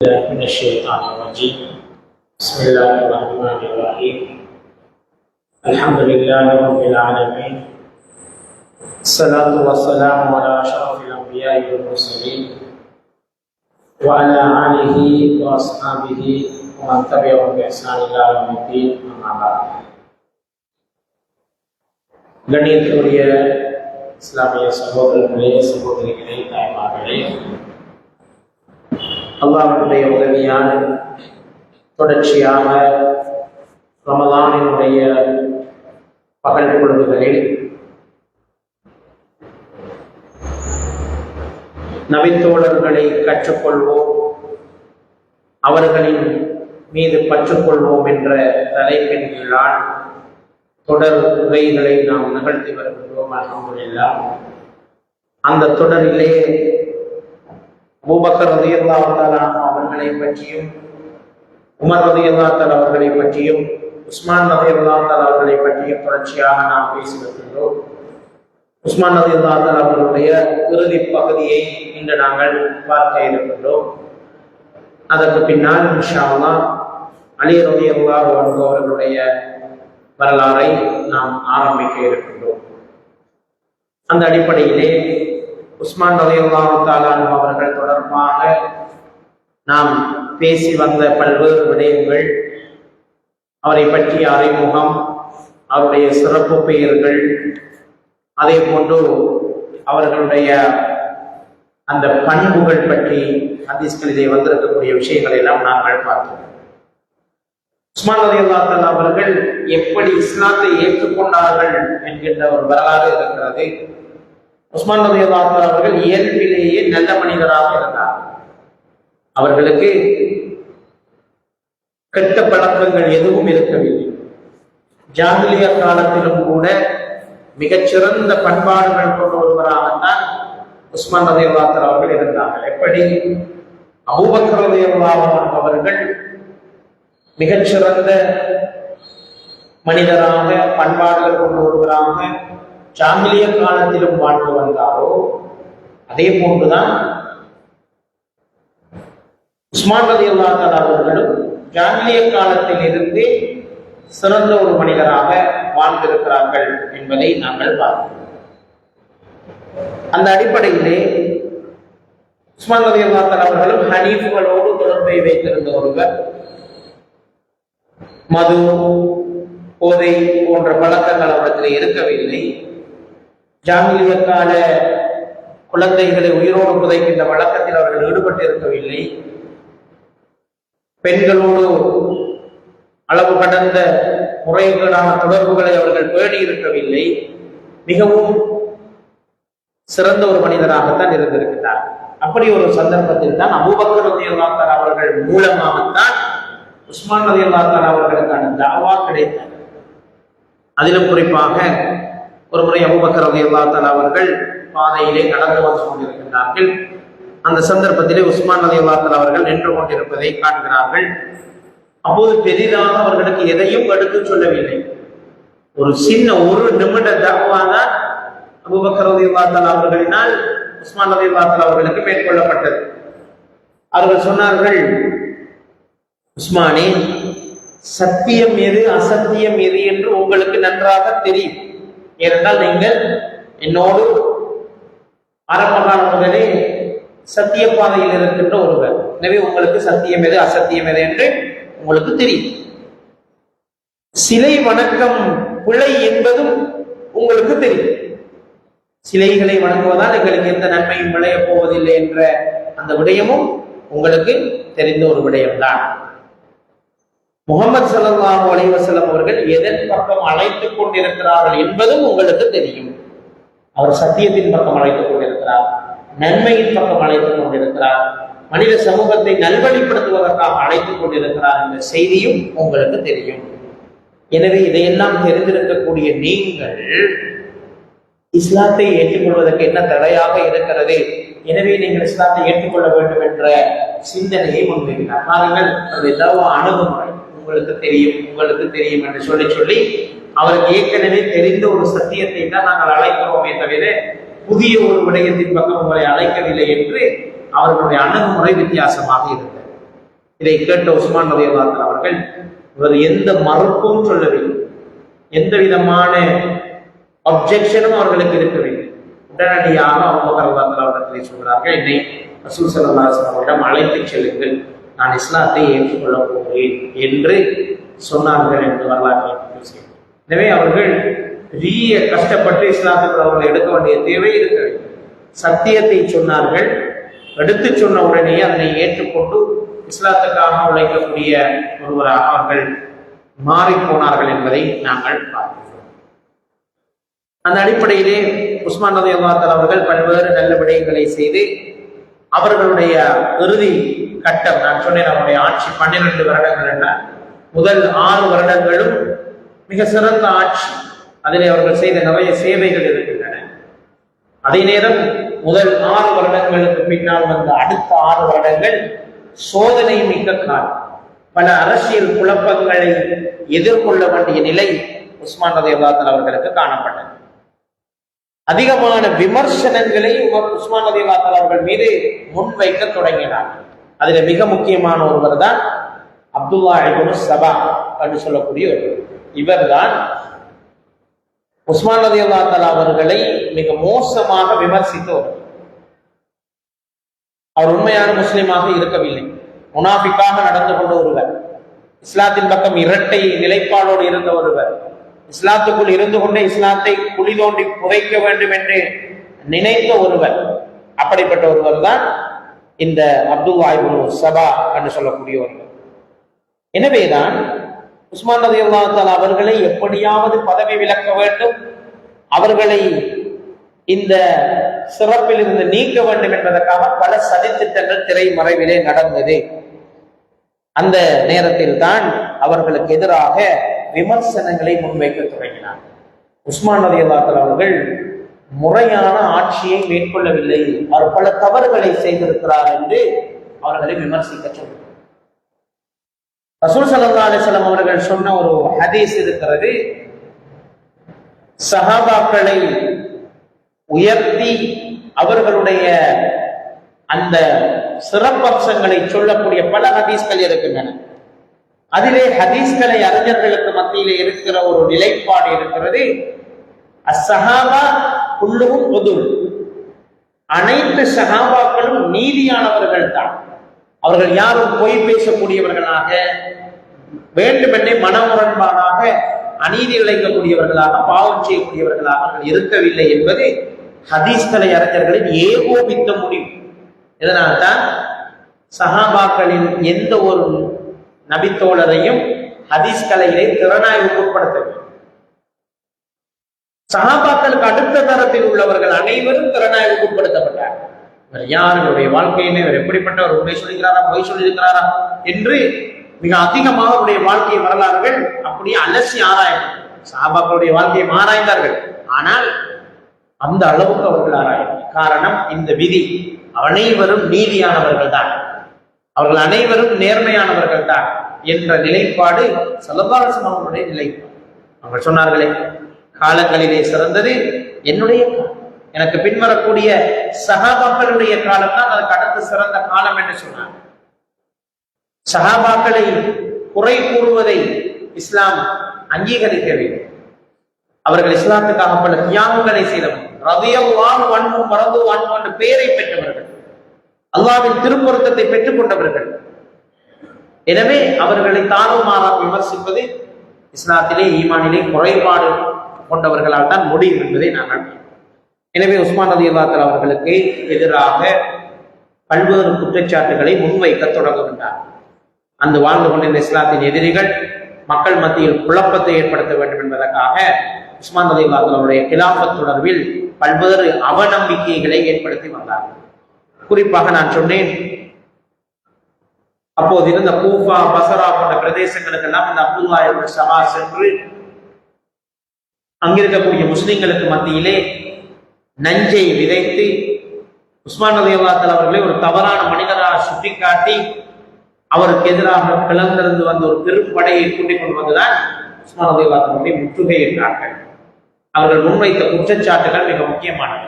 من الشيطان الرجيم بسم الله الرحمن الرحيم الحمد لله رب العالمين الصلاة والسلام على أشرف الأنبياء والمرسلين وعلى آله وأصحابه ومن تبعهم بإحسان إلى يوم الدين أما بعد கண்ணியத்தினுடைய இஸ்லாமிய சகோதரர்களே சகோதரிகளே தாய்மார்களே, அல்லாஹ்வுடைய உதவியால் தொடர்ச்சியாக ரமலானினுடைய பகல் பொழுதுகளில் நபித்தோழர்களை கற்றுக்கொள்வோம், அவர்களின் மீது பற்றுக்கொள்வோம் என்ற தலைப்பின் கீழால் தொடர் உரைகளை நாம் நிகழ்த்தி வருகின்றோம். அல்ஹம்துலில்லாஹ். அந்த தொடரிலே அபூபக்கர் ரலியல்லாஹு தஆலா அவர்களை பற்றியும், உமர் ரலியல்லாஹு தஆலா அவர்களை பற்றியும், உஸ்மான் ரலியல்லாஹு தஆலா அவர்களை பற்றியும் தொடர்ச்சியாக நாம் பேசி வருகின்றோம். உஸ்மான் ரலியல்லாஹு தஆலா அவர்களுடைய இறுதி பகுதியை இன்று நாங்கள் பார்க்க இருக்கின்றோம். அதற்கு பின்னால் இன்ஷா அல்லாஹ் அலி ரலியல்லாஹு அன்ஹு அவர்களுடைய வரலாறை நாம் ஆரம்பிக்க இருக்கின்றோம். அந்த அடிப்படையிலே உஸ்மான் ரலியல்லாஹு தஆலா அவர்கள் தொடர்பாக நாம் பேசி வந்த பல்வேறு விடயங்கள், அவரை பற்றிய அறிமுகம், அவருடைய சிறப்பு பெயர்கள், அதே போன்று அவர்களுடைய அந்த பண்புகள் பற்றி ஹதீஸ்களிலே வந்திருக்கக்கூடிய விஷயங்களை எல்லாம் நாங்கள் பார்த்தோம். உஸ்மான் ரலியல்லாஹு தஆலா அவர்கள் எப்படி இஸ்லாத்தை ஏற்றுக்கொண்டார்கள் என்கின்ற ஒரு வரலாறு இருக்கிறது. உஸ்மான் ரலியல்லாஹு தஆலா அவர்கள் இயல்பிலேயே நல்ல மனிதராக இருந்தார். அவர்களுக்கு கெட்ட பழக்கங்கள் எதுவும் இருக்கவில்லை. ஜாஹிலிய காலத்திலும் கூட மிகச்சிறந்த பண்பாடுகள் கொண்ட ஒருவராகத்தான் உஸ்மான் ரலியல்லாஹு தஆலா அவர்கள் இருந்தார்கள். எப்படி அபூபக்கர் ரலியல்லாஹு அன்ஹு அவர்கள் மிகச்சிறந்த மனிதராக, பண்பாடுகள் கொண்டு ஒருவராக ஜாஹிலிய காலத்திலும் வாழ்ந்து வந்தாரோ, அதே போன்றுதான் உஸ்மான் ரலியல்லாஹு தஆலா அவர்களும் ஜாஹிலிய காலத்தில் இருந்து சிறந்த ஒரு மனிதராக வாழ்ந்திருக்கிறார்கள் என்பதை நாங்கள் பார்க்கிறோம். அந்த அடிப்படையிலே உஸ்மான் ரலியல்லாஹு தஆலா அவர்களும் ஹனீஃப்களோடு தொடர்பை வைத்திருந்த ஒருவர். மது, போதை போன்ற பழக்கங்கள் அவரிடத்தில் இருக்கவில்லை. ஜாஹிலிய கால குழந்தைகளை உயிரோடு புதைக்கின்ற வழக்கத்தில் அவர்கள் ஈடுபட்டு இருக்கவில்லை. பெண்களோடு அளவு கடந்த முறைகளான தொடர்புகளை அவர்கள் பேணி இருக்கவில்லை. மிகவும் சிறந்த ஒரு மனிதராகத்தான் இருந்திருக்கிறார். அப்படி ஒரு சந்தர்ப்பத்தில் தான் அபூபக்கர் ரலியல்லாஹு தஆலா அவர்கள் மூலமாகத்தான் உஸ்மான் ரலியல்லாஹு தஆலா அவர்களுக்கான தாவா கிடைத்தது. அதிலும் குறிப்பாக ஒரு முறை அபூபக்கர் ரலியல்லாஹு தஆலா அவர்கள் பாதையிலே நடந்து வந்து கொண்டிருக்கிறார்கள். அந்த சந்தர்ப்பத்திலே உஸ்மான் ரலியல்லாஹு தஆலா அவர்கள் நின்று கொண்டிருப்பதை காண்கிறார்கள். அப்போது பெரிதாக அவர்களுக்கு எதையும் எடுத்து சொல்லவில்லை. ஒரு சின்ன ஒரு நிமிட தாவா தான் அபூபக்கர் ரலியல்லாஹு தஆலா அவர்களினால் உஸ்மான் ரலியல்லாஹு தஆலா அவர்களுக்கு மேற்கொள்ளப்பட்டது. அவர்கள் சொன்னார்கள், உஸ்மானே, சத்தியம் எது அசத்தியம் எது என்று உங்களுக்கு நன்றாக தெரியும். ஏனென்றால் நீங்கள் என்னோடு ஆரம்ப காலம் முதலே சத்திய பாதையில் இருக்கின்ற ஒருவர். எனவே உங்களுக்கு சத்தியம் எது அசத்தியம் எது என்று உங்களுக்கு தெரியும். சிலை வணக்கம் பிழை என்பதும் உங்களுக்கு தெரியும். சிலைகளை வணங்குவதால் எங்களுக்கு எந்த நன்மையும் விளைய போவதில்லை என்ற அந்த விடயமும் உங்களுக்கு தெரிந்த ஒரு விடயம்தான். முஹம்மது ஸல்லல்லாஹு அலைஹி வஸல்லம் அவர்கள் எதன் பக்கம் அழைத்துக் கொண்டிருக்கிறார்கள் என்பதும் உங்களுக்கு தெரியும். அவர் சத்தியத்தின் பக்கம் அழைத்துக் கொண்டிருக்கிறார், நன்மையின் பக்கம் அழைத்துக் கொண்டிருக்கிறார், மனித சமூகத்தை நல்வழிப்படுத்துவதற்காக அழைத்துக் கொண்டிருக்கிறார் என்ற செய்தியும் உங்களுக்கு தெரியும். எனவே இதையெல்லாம் தெரிந்திருக்கக்கூடிய நீங்கள் இஸ்லாத்தை ஏற்றுக்கொள்வதற்கு என்ன தடையாக இருக்கிறது? எனவே நீங்கள் இஸ்லாத்தை ஏற்றுக்கொள்ள வேண்டும் என்ற சிந்தனையை முன்வைக்கிறார். பாருங்கள், அது ஏதாவது அணுகுமுறை. உங்களுக்கு தெரியும் என்று சொல்லி அவருக்கு ஏற்கனவே தெரிந்த ஒரு சத்தியத்தை தான் நாங்கள் அழைக்கிறோமே தவிர புதிய ஒரு விடயத்தின் பக்கம் உங்களை அழைக்கவில்லை என்று அவர்களுடைய அணுகுமுறை வித்தியாசமாக இருந்தது. இதை கேட்ட உஸ்மான் ரலியல்லாஹு அன்ஹு அவர்கள் இவர் எந்த மறுப்பும் சொல்லவில்லை, எந்த விதமான அப்ஜெக்ஷனும் அவர்களுக்கு இருக்கவில்லை. உடனடியாக அபூபக்கர் ரலியல்லாஹு அன்ஹு அவர்களை சொல்கிறார்கள், என்னை ரசூல் ஸல்லல்லாஹு அலைஹி வஸல்லம் அவரிடம் அழைத்துச் செல்லுங்கள், நான் இஸ்லாத்தை ஏற்றுக்கொள்ளப் போகிறேன் என்று சொன்னார்கள் என்று வரலாற்றை. எனவே அவர்கள் பெரிய கஷ்டப்பட்டு இஸ்லாத்துக்கு அவர்களை எடுக்க வேண்டிய தேவை இருக்கவில்லை. சத்தியத்தை சொன்னார்கள், எடுத்து சொன்ன உடனே அதனை ஏற்றுக்கொண்டு இஸ்லாத்துக்காக உழைக்கக்கூடிய ஒருவராக அவர்கள் மாறி போனார்கள் என்பதை நாங்கள் பார்க்கிறோம். அந்த அடிப்படையிலே உஸ்மான் ரலியல்லாஹு அன்ஹு அவர்கள் பல்வேறு நல்ல விடயங்களை செய்து அவர்களுடைய இறுதி கட்டம், நான் சொன்னேன் அவருடைய ஆட்சி 12 வருடங்கள் என்ன, முதல் 6 வருடங்களும் மிக சிறந்த ஆட்சி. அதிலே அவர்கள் செய்த நிறைய சேவைகள் இருக்கின்றன. அதே நேரம் முதல் 6 வருடங்களுக்கு பின்னால் வந்த அடுத்த 6 வருடங்கள் சோதனை மிக்க காலம். பல அரசியல் குழப்பங்களை எதிர்கொள்ள வேண்டிய நிலை உஸ்மான் ரலியல்லாஹு அன்ஹு அவர்களுக்கு காணப்பட்டது. அதிகமான விமர்சனங்களை உஸ்மான் ரலியல்லாஹு அன்ஹு அவர்கள் மீது முன்வைக்க தொடங்கினார். அதில் மிக முக்கியமான ஒருவர் தான் அப்துல்லா இப்னு சபா என்று சொல்லக்கூடிய ஒருவர். இவர்தான் உஸ்மான் ரலியல்லாஹு அன்ஹு அவர்களை மிக மோசமாக விமர்சித்தவர். அவர் உண்மையான முஸ்லிமாக இருக்கவில்லை, முனாஃபிக்காக நடந்து கொண்ட ஒருவர், இஸ்லாத்தின் பக்கம் இரட்டை நிலைப்பாடோடு இருந்த ஒருவர், இஸ்லாத்துக்குள் இருந்து கொண்டே இஸ்லாத்தை குழி தோண்டி புதைக்க வேண்டும் என்று நினைத்த ஒருவர். அப்படிப்பட்ட ஒருவர் தான் இந்த அப்துல்லா இப்னு சபா என்று சொல்லக்கூடிய ஒருவர். எனவேதான் உஸ்மான் ரலியல்லாஹு அன்ஹு அவர்களை எப்படியாவது பதவி விலக்க வேண்டும், அவர்களை இந்த சிறப்பில் இருந்து நீக்க வேண்டும் என்பதற்காக பல சதித்திட்டங்கள் திரைமறைவிலே நடந்தது. அந்த நேரத்தில் தான் அவர்களுக்கு எதிராக விமர்சனங்களை முன்வைக்க தொடங்கினார். உஸ்மான் ரலியல்லாஹு அன்ஹு அவர்கள் முறையான ஆட்சியை மேற்கொள்ளவில்லை, அவர் பல தவறுகளை செய்திருக்கிறார் என்று அவர்களை விமர்சிக்க சொன்னார். ரசூல் ஸல்லல்லாஹு அலைஹி வஸல்லம் அவர்கள் சொன்ன ஒரு ஹதீஸ் இருக்கிறது, சஹாபாக்களை உயர்த்தி அவர்களுடைய அந்த சிறப்பம்சங்களை சொல்லக்கூடிய பல ஹதீஸ்கள் இருக்கின்றன. அதிலே ஹதீஸ்களை அறிஞர்களுக்கு மத்தியிலே இருக்கிற ஒரு நிலைப்பாடு இருக்கிறது, அஸ்ஸஹாபா குல்லுஹும் உதுல், அனைத்து சஹாபாக்களும் நீதியானவர்கள் தான். அவர்கள் யாரும் பொய் பேசக்கூடியவர்களாக, வேண்டுமென்றே மனமுரண்பாடாக அநீதி இழைக்கக்கூடியவர்களாக, பாவம் செய்யக்கூடியவர்களாக அவர்கள் இருக்கவில்லை என்பது ஹதீஸ்களை அறிஞர்களின் ஏகோபித்த முடிவு. இதனால்தான் சஹாபாக்களின் எந்த ஒரு நபித்தோழரையும் ஹதீஸ்களையிலே திறனாய்வுக்கு உட்படுத்தவில்லை. சஹாபாக்களுக்கு அடுத்த தரத்தில் உள்ளவர்கள் அனைவரும் திறனாய்வுக்கு உட்படுத்தப்பட்டார். யாருடைய வாழ்க்கையிலே இவர் எப்படிப்பட்டவர், உண்மை சொல்லுகிறாரா பொய் சொல்லியிருக்கிறாரா என்று மிக அதிகமாக அவருடைய வாழ்க்கை வரலாறுகள் அப்படியே அலசி ஆராயப்பட்டது. சஹாபாக்களுடைய வாழ்க்கையை ஆராய்ந்தார்கள், ஆனால் அந்த அளவுக்கு அவர்கள் ஆராயவில்லை. காரணம், இந்த விதி, அனைவரும் நீதியானவர்கள் தான், அவர்கள் அனைவரும் நேர்மையானவர்கள் தான் என்ற நிலைப்பாடு ஸல்லல்லாஹு அலைஹி வஸல்லம் அவர்களுடைய நிலைப்பாடு. அவர்கள் சொன்னார்களே, காலங்களிலே சிறந்தது என்னுடைய காலம், எனக்கு பின்வரக்கூடிய சஹாபாக்களுடைய காலம் தான் அதுக்கு அடுத்து சிறந்த காலம் என்று சொன்னார். சஹாபாக்களை குறை கூறுவதை இஸ்லாம் அங்கீகரிக்கவில்லை. அவர்கள் இஸ்லாத்துக்காக பல தியாகங்களை செய்தவர்கள், ரலியல்லாஹு அன்ஹு வரது அன்ஹு என்ற பெயரை பெற்றவர்கள், அல்லாஹ்வின் திருப்பொருத்தத்தை பெற்றுக் கொண்டவர்கள். எனவே அவர்களை தாறுமாறாக விமர்சிப்பது இஸ்லாத்திலே ஈமானிலே குறைபாடு கொண்டவர்களால் தான் முடியும் என்பதை நாங்கள். எனவே உஸ்மான் ரலியல்லாஹு அன்ஹு அவர்களுக்கு எதிராக பல்வேறு குற்றச்சாட்டுகளை முன்வைக்க தொடங்குகின்றார். அந்த வாழ்ந்து கொண்டிருந்த இஸ்லாத்தின் எதிரிகள் மக்கள் மத்தியில் குழப்பத்தை ஏற்படுத்த வேண்டும் என்பதற்காக உஸ்மான் ரலியல்லாஹு அன்ஹு அவருடைய கிலாஃபத் தொடர்பில் பல்வேறு அவநம்பிக்கைகளை ஏற்படுத்தி வந்தார்கள். குறிப்பாக நான் சொன்னேன், அப்போது இருந்த கூஃபா, பசரா போன்ற பிரதேசங்களுக்கெல்லாம் இந்த அப்துல்லா இப்னு சபா சென்று அங்கிருக்கக்கூடிய முஸ்லிம்களுக்கு மத்தியிலே நஞ்சை விதைத்து உஸ்மான் ரலியல்லாஹு அன்ஹு அவர்களை ஒரு தவறான மனிதராக சுட்டிக்காட்டி அவருக்கு எதிராக கிளர்ந்திருந்து வந்த ஒரு பெரும் படையை கூட்டிக் கொண்டு வந்துதான் உஸ்மான் ரலியல்லாஹு அன்ஹு அவர்களை முற்றுகை என்றார்கள். அவர்கள் முன்வைத்த குற்றச்சாட்டுகள் மிக முக்கியமானது.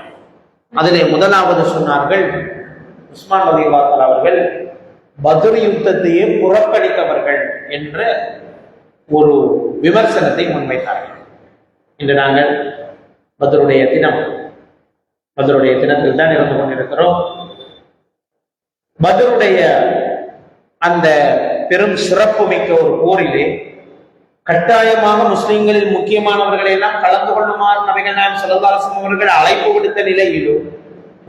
அதிலே முதலாவது சொன்னார்கள், உஸ்மான் ரலியல்லாஹு அன்ஹு அவர்கள் பத்ர் யுத்தத்தையே புறக்கணித்தவர்கள் என்ற ஒரு விமர்சனத்தை முன்வைத்தார்கள். இன்று நாங்கள் பத்ருடைய தினத்தில் தான் இருந்து கொண்டிருக்கிறோம். பத்ருடைய அந்த பெரும் சிறப்பு மிக்க ஒரு போரிலே கட்டாயமாக முஸ்லிம்களில் முக்கியமானவர்களை எல்லாம் கலந்து கொள்ளுமாறு நபிகள் நாயகம் ஸல்லல்லாஹு அலைஹி வஸல்லம் அவர்கள் அழைப்பு விடுத்த நிலையிலும்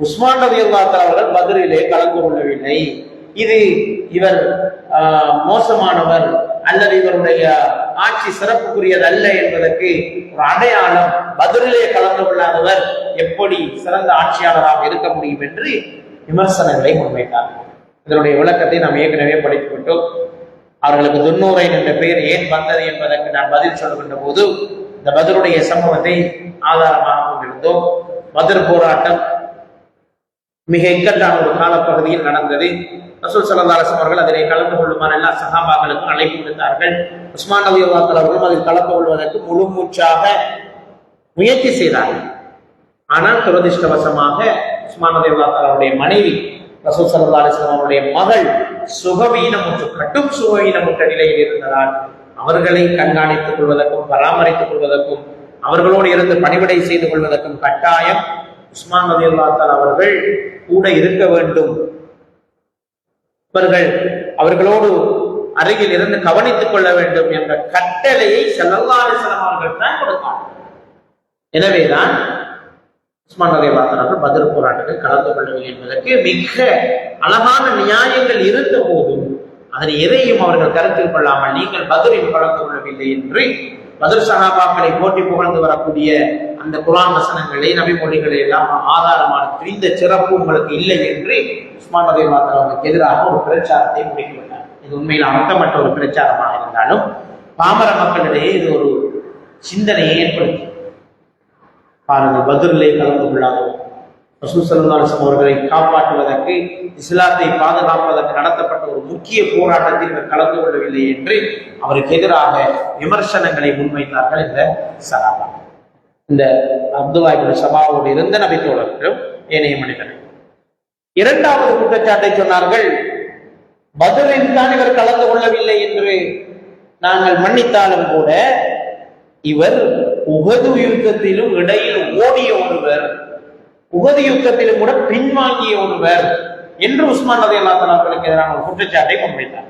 உஸ்மான் ரலியல்லாஹு தஆலா அவர்கள் பத்ரிலே கலந்து கொள்ளவில்லை. இது இவர் மோசமானவர் அல்லது இவருடைய ஆட்சி சிறப்புக்குரியது அல்ல என்பதற்கு ஒரு அடையாளம். பத்ரிலே கலந்து கொள்ளாதவர் எப்படி சிறந்த ஆட்சியாளராக இருக்க முடியும் என்று விமர்சனங்களை முன்வைத்தார்கள். இதனுடைய விளக்கத்தை நாம் ஏற்கனவே படித்துவிட்டோம். அவர்களுக்கு துன்னூரைன் என்ற பெயர் ஏன் வந்தது என்பதற்கு நான் பதில் சொல்கின்ற போது இந்த பத்ருடைய சம்பவத்தை ஆதாரமாக கொண்டிருந்தோம். பத்ர் போராட்டம் மிக இக்கட்டான ஒரு காலப்பகுதியில் நடந்தது. ரசூல் ஸல்லல்லாஹு அலைஹி வஸல்லம் அவர்கள் அதிலே கலந்து கொள்ளுமாறு எல்லா சஹாபாக்களுக்கும் அழைப்பு விடுத்தார்கள். உஸ்மான் ரலியல்லாஹு தஆலா அவர்களும் அதில் கலந்து கொள்வதற்கு முழு மூச்சாக முயற்சி செய்தார்கள். ஆனால் துரதிர்ஷ்டவசமாக உஸ்மான் ரலியல்லாஹு தஆலாவுடைய மனைவி ரசூல் ஸல்லல்லாஹு அலைஹி வஸல்லம் அவருடைய மகள் கட்டும் சுகவீனமுற்ற நிலையில் இருந்ததால் அவர்களை கண்காணித்துக் கொள்வதற்கும் பராமரித்துக் கொள்வதற்கும் அவர்களோடு இருந்து பணிவிடை செய்து கொள்வதற்கும் கட்டாயம் உஸ்மான் ரலியல்லாஹு தஆலா அவர்கள் கூட இருக்க வேண்டும். அவர்களோடு அருகில் இருந்து கவனித்துக் கொள்ள வேண்டும் என்ற கட்டளையை ஸல்லல்லாஹு அலைஹி வஸல்லம் அவர்கள் தான் கொடுத்தார்கள். எனவேதான் உஸ்மான் ரலியல்லாஹு தஆலா அவர்கள் பத்ர் போராட்டத்தில் கலந்து கொள்ளவில்லை என்பதற்கு மிக அழகான நியாயங்கள் இருந்த போதும் அதனை எதையும் அவர்கள் கருத்தில் கொள்ளாமல் நீங்கள் பத்ரில் கலந்து கொள்ளவில்லை என்று பத்ர் சஹாபாக்களை போட்டி புகழ்ந்து வரக்கூடிய அந்த குர்ஆன் வசனங்களை நபிமொழிகளை எல்லாம் ஆதாரமான தெரிந்த சிறப்பு உங்களுக்கு இல்லை என்று உஸ்மான் ரலியல்லாஹு தஆலா அவர்களுக்கு எதிராக ஒரு பிரச்சாரத்தை முடிக்கிவிட்டார். இது உண்மையில் அர்த்தமற்ற ஒரு பிரச்சாரமாக இருந்தாலும் பாமர மக்களிடையே இது ஒரு சிந்தனையை ஏற்படுத்தி பாருங்கள். பத்ரிலே கலந்து கொள்ளாதவர் ரசூல் ஸல்லல்லாஹு அலைஹி வஸல்லம் அவர்களை காப்பாற்றுவதற்கு இஸ்லாத்தை பாதுகாப்பதற்கு நடத்தப்பட்ட ஒரு முக்கிய போராட்டத்தில் இவர் கலந்து கொள்ளவில்லை என்று அவருக்கு எதிராக விமர்சனங்களை முன்வைத்தார்கள் இந்த சஹாபா. இந்த அப்துல்லாஹ் இப்னு சபாவோடு இருந்த நபி தோழர்களும் ஏனைய மனிதர்கள். இரண்டாவது குற்றச்சாட்டை சொன்னார்கள், பத்ரில் தான் இவர் கலந்து கொள்ளவில்லை என்று நாங்கள் மன்னித்தாலும் கூட இவர் உஹது யுத்தத்திலும் இடையில் ஓடிய ஒருவர், உஹது யுத்தத்திலும் கூட பின்வாங்கிய ஒருவர் என்று உஸ்மான் ரலியல்லாஹு தஆலா அவர்களுக்கு எதிரான ஒரு குற்றச்சாட்டை முன்வைத்தார்.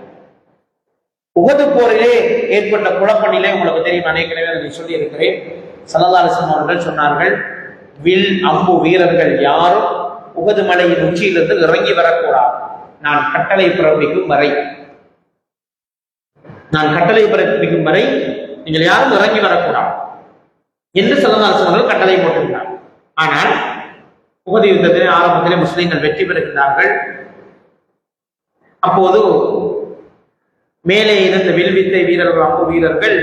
உஹது போரிலே ஏற்பட்ட குழப்ப நிலை உங்களுக்கு தெரியும், அனைவரே அதை சொல்லி இருக்கிறேன். ஸல்லல்லாஹு அலைஹி வஸல்லம் அவர்கள் சொன்னார்கள், வில் அம்பு வீரர்கள் யாரும் உஹது மலையின் உச்சியிலிருந்து இறங்கி வரக்கூடாது, நான் கட்டளை பிறப்பிக்கும் வரை நீங்கள் யாரும் இறங்கி வரக்கூடாது என்று ஸல்லல்லாஹு அலைஹி வஸல்லம் அவர்கள் கட்டளை போட்டிருந்தார். ஆனால் உஹது யுத்தத்திலே ஆரம்பத்திலே முஸ்லிம்கள் வெற்றி பெறுகிறார்கள். அப்போது மேலே இருந்த வில்வித்தை வீரர்கள் அம்பு வீரர்கள்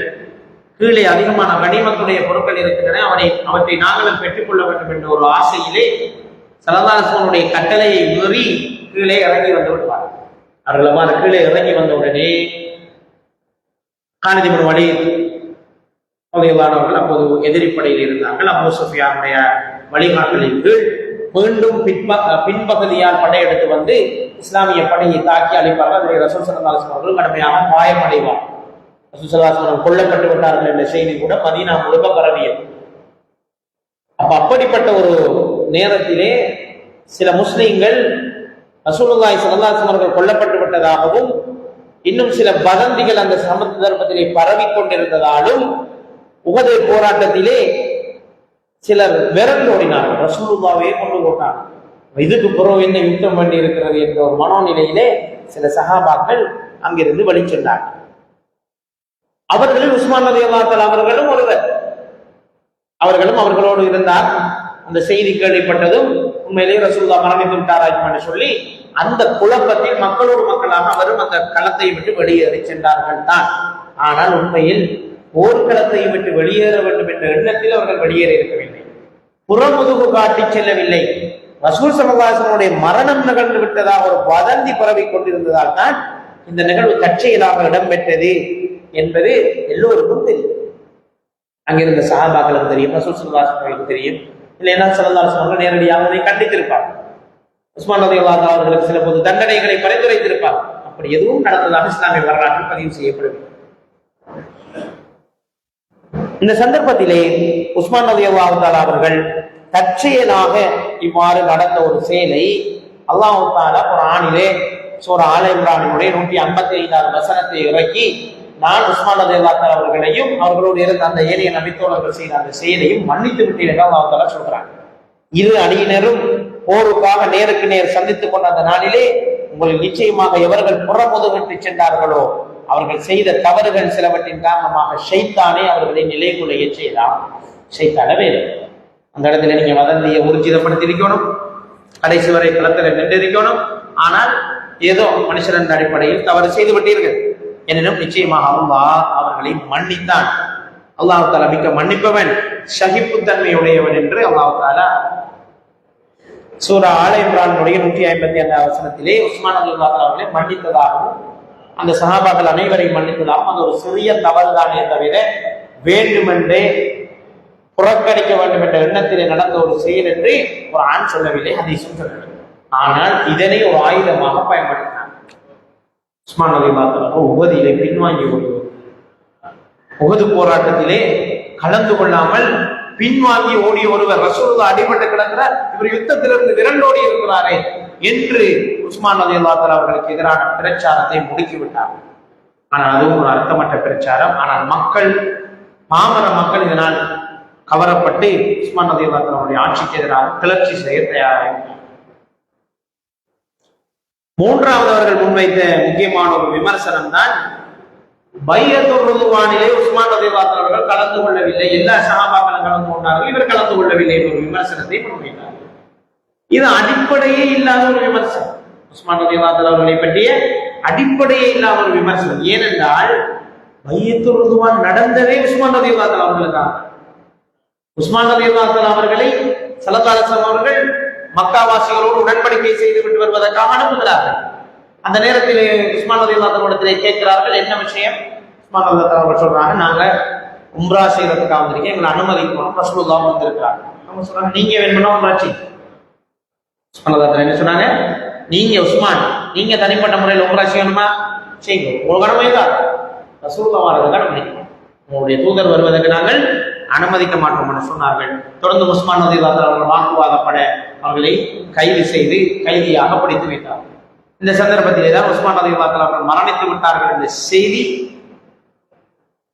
கீழே அதிகமான கனிமத்துடைய பொருட்கள் இருக்கின்றன, அவற்றை நாங்களும் பெற்றுக்கொள்ள வேண்டும் என்ற ஒரு ஆசையிலே ஸல்லல்லாஹு அலைஹி வஸல்லம் அவருடைய கட்டளையை மீறி கீழே இறங்கி வந்து விடுவார்கள். அவர்கள் அவ்வாறு கீழே இறங்கி வந்தவுடனே காலித் இப்னு வலீத் ரலியல்லாஹு அப்போது எதிரிப்படையில் இருந்தார்கள். அபூ சுஃபியானுடைய வழிகாட்டலின் கீழ் மீண்டும் பின்பகுதியால் படையெடுத்து வந்து இஸ்லாமிய படையை தாக்கி அழிப்பார்கள். அதில் ரசூல் ஸல்லல்லாஹு அலைஹி வஸல்லம் அவர்கள் கடுமையாக காயமடைவார். ரசூல் ஸல்லல்லாஹு அலைஹி வஸல்லம் கொல்லப்பட்டு விட்டார்கள் என்ற செய்தி கூட மதீனா முழுக்க பரவியது. அப்படிப்பட்ட ஒரு நேரத்திலே சில முஸ்லிம்கள் ரசூலுல்லாஹி ஸல்லல்லாஹு அலைஹி வஸல்லம் அவர்கள் கொல்லப்பட்டு விட்டதாகவும் இன்னும் சில வதந்திகள் அந்த சந்தர்ப்பத்திலே பரவி கொண்டிருந்ததாலும் உஹது போராட்டத்திலே சிலர் விரண்டோடினார்கள், ரசூலுல்லாஹ்வே கொண்டு போட்டார்கள், இதுக்கு பிறகு என்ன யுத்தம் பண்ணி இருக்கிறது என்ற ஒரு மனோநிலையிலே சில சஹாபாக்கள் அங்கிருந்து வழி சென்றார்கள். அவர்களில் உஸ்மான் ரலியல்லாஹு தஆலா அவர்களும் ஒருவர். அவர்களும் அவர்களோடு இருந்தார். அந்த செய்தி கேள்விப்பட்டதும் உண்மையிலேயே ரசூலுல்லாஹ் மரணித்து விட்டாராம் என்று சொல்லி அந்த குழப்பத்தில் மக்களோடு மக்களாக அவரும் அந்த களத்தை விட்டு வெளியேறி சென்றார்கள் தான். ஆனால் உண்மையில் போர்க்களத்தை விட்டு வெளியேற வேண்டும் என்ற எண்ணத்தில் அவர்கள் வெளியேற இருக்கவில்லை, புறமுதுகு காட்டி செல்லவில்லை. ரசூல் ஸல்லல்லாஹு அலைஹி வஸல்லம் மரணம் நிகழ்ந்து விட்டதாக ஒரு வதந்தி பரவி கொண்டிருந்ததால் தான் இந்த நிகழ்வு தற்செயலாக இடம்பெற்றது என்பது எல்லோருக்கும் தெரியும். அங்கிருந்த சஹாபாக்களுக்கு தெரியும், ரசூல் ஸல்லல்லாஹு அலைஹி வஸல்லம் தெரியும். இல்லைன்னா ஸல்லல்லாஹு அலைஹி வஸல்லம் நேரடியாக அதை கண்டித்திருப்பார். உஸ்மான் ரலியல்லாஹு அன்ஹு அவர்களுக்கு சில போது தண்டனைகளை பரிந்துரைத்திருப்பார். அப்படி எதுவும் நடந்ததாக இஸ்லாமிய வரலாற்றில் பதிவு செய்யப்படவில்லை. இந்த சந்தர்ப்பத்திலே உஸ்மான் ரலியல்லாஹு தஆலா அவர்கள் தற்செயலாக இவ்வாறு நடந்த ஒரு செயலை அல்லாஹ் தஆலா குர்ஆனிலே சூரா ஆல இம்ரானுடைய 155வது வசனத்தை இறக்கி, நான் உஸ்மான் ரலியல்லாஹு தஆலா அவர்களையும் அவர்களோடு இருந்த அந்த ஏனைய நபித்தோழர்கள் செய்த அந்த செயலையும் மன்னித்து விட்டேன் என்று அல்லாஹ் தஆலா சொல்றாங்க. இரு அணியினரும் போருக்காக நேருக்கு நேர் சந்தித்துக் கொண்ட அந்த நாளிலே உங்களில் நிச்சயமாக எவர்கள் புறமுதுகிட்டு சென்றார்களோ அவர்கள் செய்த தவறுகள் சிலவற்றின் காரணமாக ஷைத்தானே அவர்களை நிலை கொள்ளைய செய்தான். ஷைத்தான வேறு அந்த இடத்துல நீங்க வதந்தியை ஊர்ஜிதப்படுத்தியிருக்கணும், கடைசி வரை களத்தில் நின்றிருக்கணும். ஆனால் ஏதோ மனுஷன் என்ற அடிப்படையில் தவறு செய்து விட்டீர்கள். எனினும் நிச்சயமாக அல்லாஹ் அவர்களை மன்னித்தான். அல்லாஹ் தஆலா மிக்க மன்னிப்பவன், சகிப்புத்தன்மையுடையவன் என்று அல்லாஹ் தஆலா சூரா ஆல இம்ரானுடைய 155வது வசனத்திலே உஸ்மான் ரலியல்லாஹு தஆலா அவர்களை மன்னித்ததாகவும் அந்த சஹாபாக்கள் அனைவரையும் மன்னித்ததாகவும் அது ஒரு சிறிய தவறுதானே தவிர வேண்டுமென்றே புறக்கணிக்க வேண்டும் என்ற எண்ணத்திலே நடந்த ஒரு செயல் என்று ஒரு ஆண் சொல்லவில்லை, ஹதீஸும் சொல்லவில்லை. ஆனால் இதனை ஒரு ஆயுதமாக பயன்படுத்தினார். உஸ்மான் ரலியல்லாஹு தஆலா உஹதிலே பின்வாங்கி உஹது போராட்டத்திலே கலந்து கொள்ளாமல் பின்வாங்கி ஓடிய ஒருவர், ரசூலுல்லாஹ் அடிபட்டு கிடக்கிறார், இவர் யுத்தத்திலிருந்து விரண்டோடி இருக்கிறாரே என்று உஸ்மான் ரலியல்லாஹு தஆலா அவர்களுக்கு எதிரான பிரச்சாரத்தை முடுக்கிவிட்டார். ஆனால் அதுவும் ஒரு அர்த்தமற்ற பிரச்சாரம். ஆனால் மக்கள், பாமர மக்கள் இதனால் கவரப்பட்டு உஸ்மான் ரலியல்லாஹு தஆலா அவருடைய ஆட்சிக்கு எதிராக கிளர்ச்சி செய்ய தயாராகினார். மூன்றாவது அவர்கள் முன்வைத்த முக்கியமான ஒரு விமர்சனம் தான் பைஅத்துர் ரிதுவானிலே உஸ்மான் ரலியல்லாஹு தஆலா அவர்கள் கலந்து கொள்ளவில்லை, எல்லா சஹாபாக்களும் கலந்து கொண்டார்கள், இவர் கலந்து கொள்ளவில்லை என்ற ஒரு விமர்சனத்தை முன்வைத்தார். இது அடிப்படையே இல்லாத ஒரு விமர்சனம். உஸ்மான் ரலியல்லாஹு தஆலா அவர்களை பற்றிய அடிப்படையே இல்லாத ஒரு விமர்சனம். ஏனென்றால் பைஅத்துர் ரிதுவான் நடந்ததே உஸ்மான் ரலியல்லாஹு தஆலா அவர்களுக்காக. உஸ்மான் ரலியல்லாஹு தஆலா அவர்களை ஸல்லல்லாஹு அலைஹி வஸல்லம் அவர்கள் மக்காவாசிகளோடு உடன்படிக்கை செய்து விட்டு வருவதற்காக அனுப்புகிறார்கள். அந்த நேரத்தில் உஸ்மான் ரலியல்லாஹு தஆலா இடத்திலே கேட்கிறார்கள், என்ன விஷயம்? உஸ்மான் ரலியல்லாஹு தஆலா அவர்கள் சொல்றாங்க, நாங்க உம்ரா செய்யறதுக்காக வந்திருக்கேன், எங்களை அனுமதிக்கணும், ரசூலுல்லாஹ் வந்திருக்கிறாங்க. அவங்க சொல்றாங்க, நீங்க வேணும்னா உம்ரா செய்யுங்க. உஸ்மான் ரலியல்லாஹு தஆலா என்ன சொன்னாங்க, நீங்க உஸ்மான் நீங்க தனிப்பட்ட முறையில் உம்ரா செய்யணுமா செய்யுங்க, உங்களுக்கு அனுமதிதான், ரசூலுல்லாஹ் வரதுக்கு அனுமதிக்கணும், உங்களுடைய தூதர் வருவதற்கு நாங்கள் அனுமதிக்க மாட்டோம் என்று சொன்னார்கள். தொடர்ந்து உஸ்மான் ரலியல்லாஹு தஆலா அவர்கள் வாக்குவாதப்பட அவர்களை கைது செய்து கைதியாக பிடித்து வைத்தார். இந்த சந்தர்ப்பத்திலே தான் உஸ்மான் ரலியல்லாஹு தஆலா அவர்கள் மரணித்து விட்டார்கள் என்ற செய்தி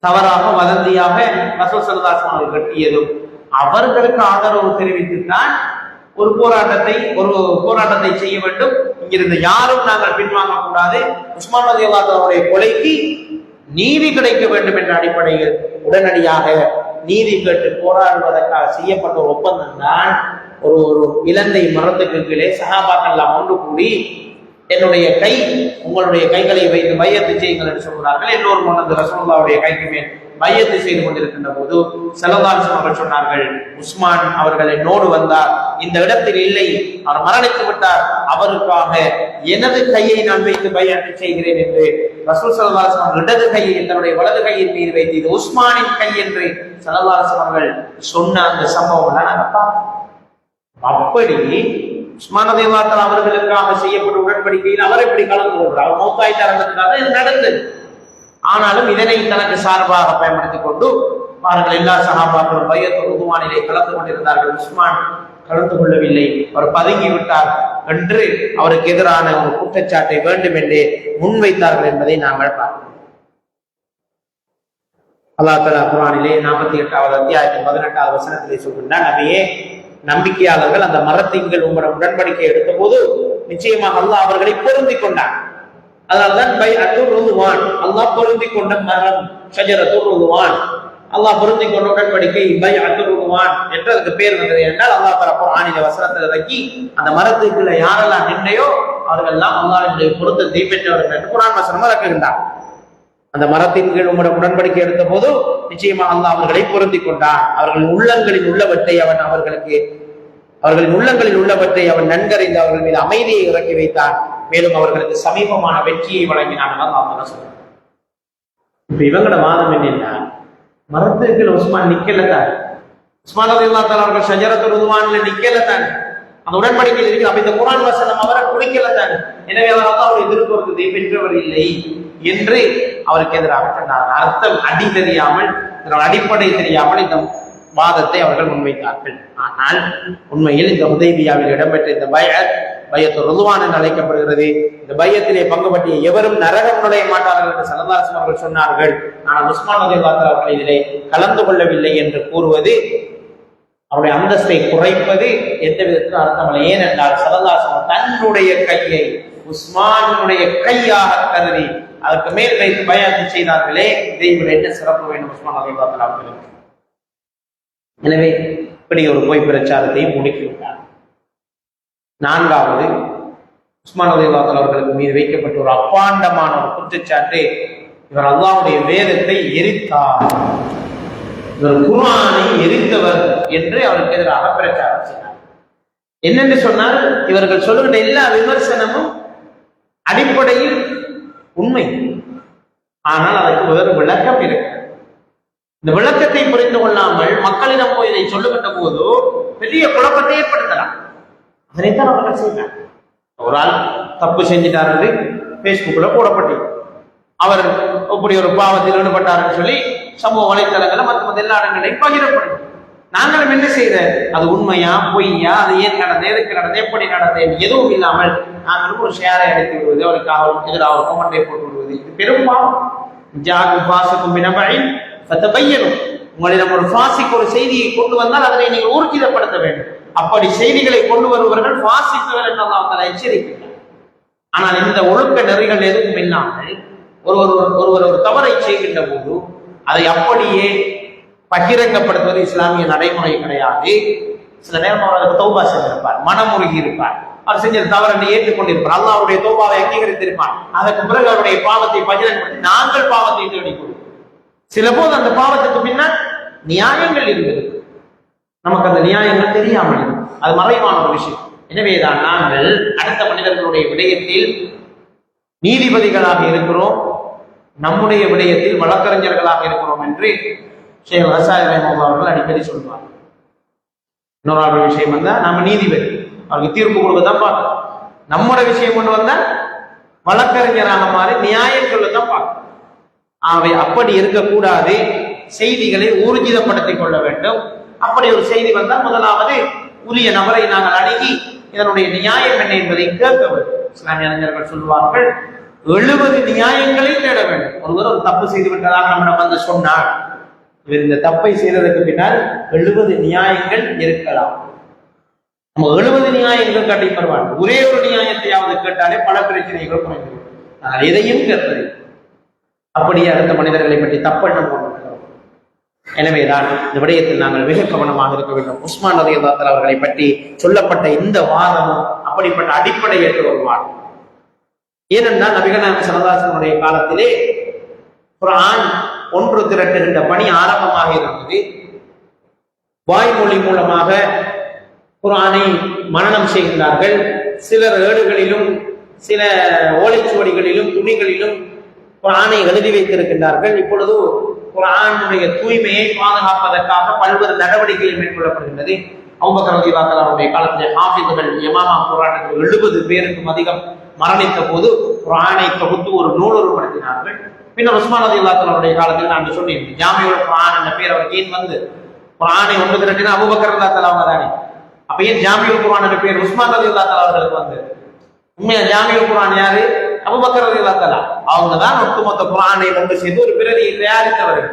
தவறாக வதந்தியாக ரசூல் ஸல்லல்லாஹு அலைஹி வஸல்லம் அவர்கள் கட்டியதும் அவர்களுக்கு ஆதரவு தெரிவித்துத்தான் ஒரு போராட்டத்தை செய்ய வேண்டும், இங்கிருந்து யாரும் நாங்கள் பின்வாங்க கூடாது, உஸ்மான் ரலியல்லாஹு தஆலா அவருடைய கொலைக்கு நீதி கிடைக்க வேண்டும் என்ற அடிப்படையில் உடனடியாக நீதி கேட்டு போராடுவதற்காக செய்யப்பட்ட ஒரு ஒப்பந்தம் தான் ஒரு இலந்தை மரத்துக்கு கீழே சஹாபாக்கள் எல்லாம் ஒன்று கூடி என்னுடைய கை உங்களுடைய கைகளை வைத்து பையத்து செய்யுங்கள் என்று சொல்கிறார்கள். இன்னொரு முன்னது ரசூலுல்லாஹ்வுடைய கைக்கு மேல் பையத்து செய்து கொண்டிருக்கின்ற போது ஸல்லல்லாஹு அலைஹி வஸல்லம் அவர்கள் சொன்னார்கள், உஸ்மான் அவர்கள் என்னோடு வந்தார், இந்த இடத்தில் இல்லை, அவர் மரணித்து விட்டார், அவருக்காக எனது கையை நான் வைத்து பையத்து செய்கிறேன் என்று ரசூல் ஸல்லல்லாஹு அலைஹி வஸல்லம் இடது கையை தன்னுடைய வலது கையின் மீது வைத்து இது உஸ்மானின் கை என்று ஸல்லல்லாஹு அலைஹி வஸல்லம் அவர்கள் சொன்ன அந்த சம்பவம் தான். அப்படி உஸ்மான் ரலியல்லாஹு தஆலா அவர்களுக்காக செய்யப்பட்ட உடன்படிக்கையில் அவர் எப்படி கலந்து கொள்கிறார், அவர் மௌத்தாயிட்டாருன்றதுக்காக இது நடந்தது. ஆனாலும் இதனை தனக்கு சார்பாக பயன்படுத்திக் கொண்டு அவர்கள் எல்லா சஹாபாக்களும் பைஅத்துர் ரிதுவானிலே கலந்து கொண்டிருந்தார்கள், உஸ்மான் கலந்து கொள்ளவில்லை, அவர் பதுங்கி விட்டார் என்று அவருக்கு எதிரான ஒரு குற்றச்சாட்டை வேண்டும் என்று முன்வைத்தார்கள் என்பதை நாங்கள் பார்க்கிறோம். அல்லாஹ் தஆலா குர்ஆனிலே 48வது அத்தியாயத்தின் 18வது வசனத்திலே சொல்கின்றார், நபியே நம்பிக்கையாளர்கள் அந்த மரத்தின்கள் உங்களுடைய உடன்படிக்கை எடுத்த போது நிச்சயமாக அல்லாஹ் அவர்களை பொருந்திக் கொண்டார். அதனால்தான் பைஅத்துர் ரிதுவான், அல்லாஹ் பொருந்திக் கொண்ட மரம், ஷஜரத்துர் ரிதுவான், அல்லாஹ் பொருந்திக் கொண்ட உடன்படிக்கை பைஅத்துர் ரிதுவான் என்று அதுக்கு பேர் வந்தது. என்றால் அல்லாஹ் தஆலா குர்ஆனிலே வசனத்தை இறக்கி அந்த மரத்துக்குள்ள யாரெல்லாம் நின்றையோ அவர்கள் எல்லாம் அல்லாஹ்வுடைய பொருத்தத்தை பெற்றவர்கள் என்று குர்ஆன் வசனம் இறக்குகின்றார். அந்த மரத்தின் கீழ் உங்களுடைய உடன்படிக்கை எடுத்த போது நிச்சயமாக அல்லாஹ் அவர்களை பொருந்திக் கொண்டார். அவர்களின் உள்ளங்களில் உள்ளவற்றை அவன் நன்கறிந்து அவர்கள் மீது அமைதியை இறக்கி வைத்தார், மேலும் அவர்களுக்கு சமீபமான வெற்றியை வழங்கினான். அல்லாஹ் சொல்றார். இப்ப இவங்களோட வாதம் என்னன்னா, மரத்துக்கு உஸ்மான் நிக்கல தான், உஸ்மான் ரலியல்லாஹு தஆலா அவர்கள் ஷஜரத்துர் ரிதுவான்ல நிக்கல தான், அந்த உடன்படிக்கையில் இருக்கிற. அப்ப இந்த குர்ஆன் வசனம் அவரை குடிக்கல தானே, எனவே அவர் அல்லாஹ்வுடைய திருப்பொருத்தத்தை பெற்றவர் இல்லை என்று அவருக்கு எதிராக சொன்னார். அர்த்தம் அடி தெரியாமல், அடிப்படை தெரியாமல் இந்த வாதத்தை அவர்கள் முன்வைத்தார்கள். ஆனால் உண்மையில் இந்த ஹுதைபியாவில் இடம்பெற்ற இந்த பையத்து ருதுவான் என்று அழைக்கப்படுகிறது. இந்த பையத்திலே பங்கு பற்றிய எவரும் நரகம் நுழைய மாட்டார்கள் என்று ஸல்லல்லாஹு அலைஹி வஸல்லம் அவர்கள் சொன்னார்கள். ஆனால் உஸ்மான் ரலியல்லாஹு அன்ஹு அவர்கள் இதிலே கலந்து கொள்ளவில்லை என்று கூறுவது அவருடைய அந்தஸ்தை குறைப்பது எந்த விதத்திலும் அர்த்தமல்ல. ஏனென்றால் ஸல்லல்லாஹு அலைஹி வஸல்லம் தன்னுடைய கையை உஸ்மானுடைய கையாக கருதி அதற்கு மேல் வைத்து பயான் செய்தார்களே, இதை விட என்ன சிறப்பு வேண்டும் உஸ்மான் ரலியல்லாஹு அன்ஹு அவர்களுக்கு? எனவே இப்படி ஒரு பொய் பிரச்சாரத்தையும் முடுக்கிவிட்டார். நான்காவது, உஸ்மான் ரலியல்லாஹு அன்ஹு அவர்களுக்கு மீது வைக்கப்பட்ட ஒரு அப்பாண்டமான ஒரு குற்றச்சாட்டு, இவர் அல்லாஹ்வுடைய வேதத்தை எரித்தார், இவர் குர்ஆனை எரித்தவர் என்று அவருக்கு எதிராக பிரச்சாரம் செய்தார். என்னென்று சொன்னால், இவர்கள் சொல்லுகின்ற எல்லா விமர்சனமும் அடிப்படையில் உண்மை, ஆனால் அதற்கு வேறு விளக்கம் இருக்கு. இந்த விளக்கத்தை புரிந்து கொள்ளாமல் மக்களிடம் போய் இதை சொல்லுகின்ற போது பெரிய குழப்பத்தை ஏற்படுத்தலாம். அதனைத்தான் அவர்கள் செய்தார். ஒரு ஆள் தப்பு செஞ்சிட்டார் என்று பேஸ்புக்ல போடப்பட்டு அவர் இப்படி ஒரு பாவத்தில் ஈடுபட்டார் சொல்லி சமூக வலைத்தளங்களை மற்ற எல்லா இடங்களையும் பகிரப்படும். நாங்களும் என்ன செய்த, அது உண்மையா பொய்யா, அது ஏன் நடந்தது, எதுக்கு நடந்தது, எப்படி நடந்தது எதுவும் இல்லாமல் நாங்களும் ஒரு ஷேரை அடித்து விடுவது, அவருக்கு எதிராக கமெண்டை போட்டு விடுவது, இது பெரும் பாவம். ஜாகும் பாசுக்கும் வினபைன் ஃபதபையனும், உங்களிடம் ஒரு ஃபாசிக் ஒரு செய்தியை கொண்டு வந்தால் அதனை நீங்கள் ஊர்ஜிதப்படுத்த வேண்டும். அப்படி செய்திகளை கொண்டு வருபவர்கள் ஃபாசிக்குகள் என்று அல்லாஹ் தஆலா எச்சரிக்கிறார். ஆனால் இந்த ஒழுக்க நெறிகள் எதுவும் இல்லாமல் ஒருவர் ஒரு தவறை செய்கின்ற போது அதை அப்படியே பகிரங்கப்படுத்துவது இஸ்லாமிய நடைமுறை கிடையாது. சில நேரம் அவர் தௌபா செய்திருப்பார், மனமுருகி இருப்பார், அவர் செஞ்ச தவறை ஏற்றுக்கொண்டிருப்பார், அல்லாஹ்வுடைய தௌபாவை அங்கீகரித்திருப்பார். அதற்கு பிறகு அவருடைய பாவத்தை பகிரங்கப்படுத்தி நாங்கள் பாவத்தை தேடிக் கொள்வோம். சில போது அந்த பாவத்துக்கு பின்னால் நியாயங்கள் இருந்தது, நமக்கு அந்த நியாயங்கள் தெரியாமல், அது மறைவான ஒரு விஷயம். எனவேதான் நாங்கள் அடுத்த மனிதர்களுடைய விடயத்தில் நீதிபதிகளாக இருக்கிறோம், நம்முடைய விடயத்தில் வழக்கறிஞர்களாக இருக்கிறோம் என்று ஷேக் ஹசாய் ரஹ்மத்துல்லாஹி அவர்கள் அடிக்கடி சொல்வார். இன்னொரு விஷயம் வந்தா நம்ம நீதிபதி, அவருக்கு தீர்ப்பு கொடுக்க தான் பார்க்கணும். நம்மோட விஷயம் கொண்டு வந்தா வழக்கறிஞராக மாறி நியாயம் சொல்ல தான் பார்க்கணும். அவை அப்படி இருக்கக்கூடாது, செய்திகளை ஊர்ஜிதப்படுத்திக் கொள்ள வேண்டும். அப்படி ஒரு செய்தி வந்தால் முதலாவது உரிய நபரை நாங்கள் அணுகி இதனுடைய நியாயம் என்ன என்பதை கேட்க வேண்டும். இஸ்லாமிய அறிஞர்கள் சொல்வார்கள், 70 நியாயங்களை தேட வேண்டும். ஒருவர் ஒரு தப்பு செய்து விட்டதாக நம்மிடம் வந்து சொன்னார், இவர் இந்த தப்பை செய்ததற்கு பின்னால் 70 நியாயங்கள் இருக்கலாம். நம்ம 70 நியாயங்கள் காட்டி பரவாயில்லை, ஒரே ஒரு நியாயத்தையாவது கேட்டாலே பல பிரச்சனைகள் குறைந்து. ஆனால் எதையும் கேட்பது அப்படியே அடுத்த மனிதர்களை பற்றி தப்பெண்ணம் கொண்டிருக்கிறோம். எனவேதான் இந்த விடயத்தில் நாங்கள் மிக கவனமாக இருக்க வேண்டும். உஸ்மான் ரலியல்லாஹு அன்ஹு அவர்களை பற்றி சொல்லப்பட்ட இந்த வாதமும் அப்படிப்பட்ட அடிப்படையற்ற ஒரு வாதம். ஏனென்றால் நபிகள் நாயகம் ஸல்லல்லாஹு அலைஹி வஸல்லம் காலத்திலே குர்ஆன் ஒன்று திரட்டுகின்ற பணி ஆரம்பமாக இருந்தது. வாய்மொழி மூலமாக குர்ஆனை மனனம் செய்கிறார்கள். சிலர் ஏடுகளிலும் சில ஓலைச்சுவடிகளிலும் துணிகளிலும் குர்ஆனை எழுதி வைத்திருக்கின்றார்கள். இப்பொழுது குர்ஆனுடைய தூய்மையை பாதுகாப்பதற்காக பல்வேறு நடவடிக்கைகள் மேற்கொள்ளப்படுகின்றது. அபூபக்கர் ரலியல்லாஹு அன்ஹு அவருடைய காலத்திலே ஹாஃபிதுகள் யமாமா போராட்டத்தில் 70 பேருக்கும் அதிகம் மரணித்த போது குர்ஆனை தொகுத்து ஒரு நூல் உருப்படுத்தினார்கள். பின்னர் உஸ்மான் ரலியல்லாஹு அன்ஹு அவருடைய காலத்தில் நான் சொன்னேன், ஜாமிஉல் குர்ஆன் என்ற பெயர் அவருக்கு ஏன் வந்து, குர்ஆனை ஒன்று திரட்டினா அபூபக்கர் ரலியல்லாஹு அன்ஹு அவங்க தானே, அப்ப ஏன் ஜாமிஉல் குர்ஆன் என்ற பெயர் உஸ்மான் ரலியல்லாஹு அன்ஹு அவர்களுக்கு வந்து? உண்மையா ஜாமிஉல் குர்ஆன் யாரு? அபூபக்கர் ரலியல்லாஹு அன்ஹு. அவங்க தான் ஒட்டுமொத்த குர்ஆனை ஒன்று செய்து ஒரு பிரதியை தயாரித்தவர்கள்.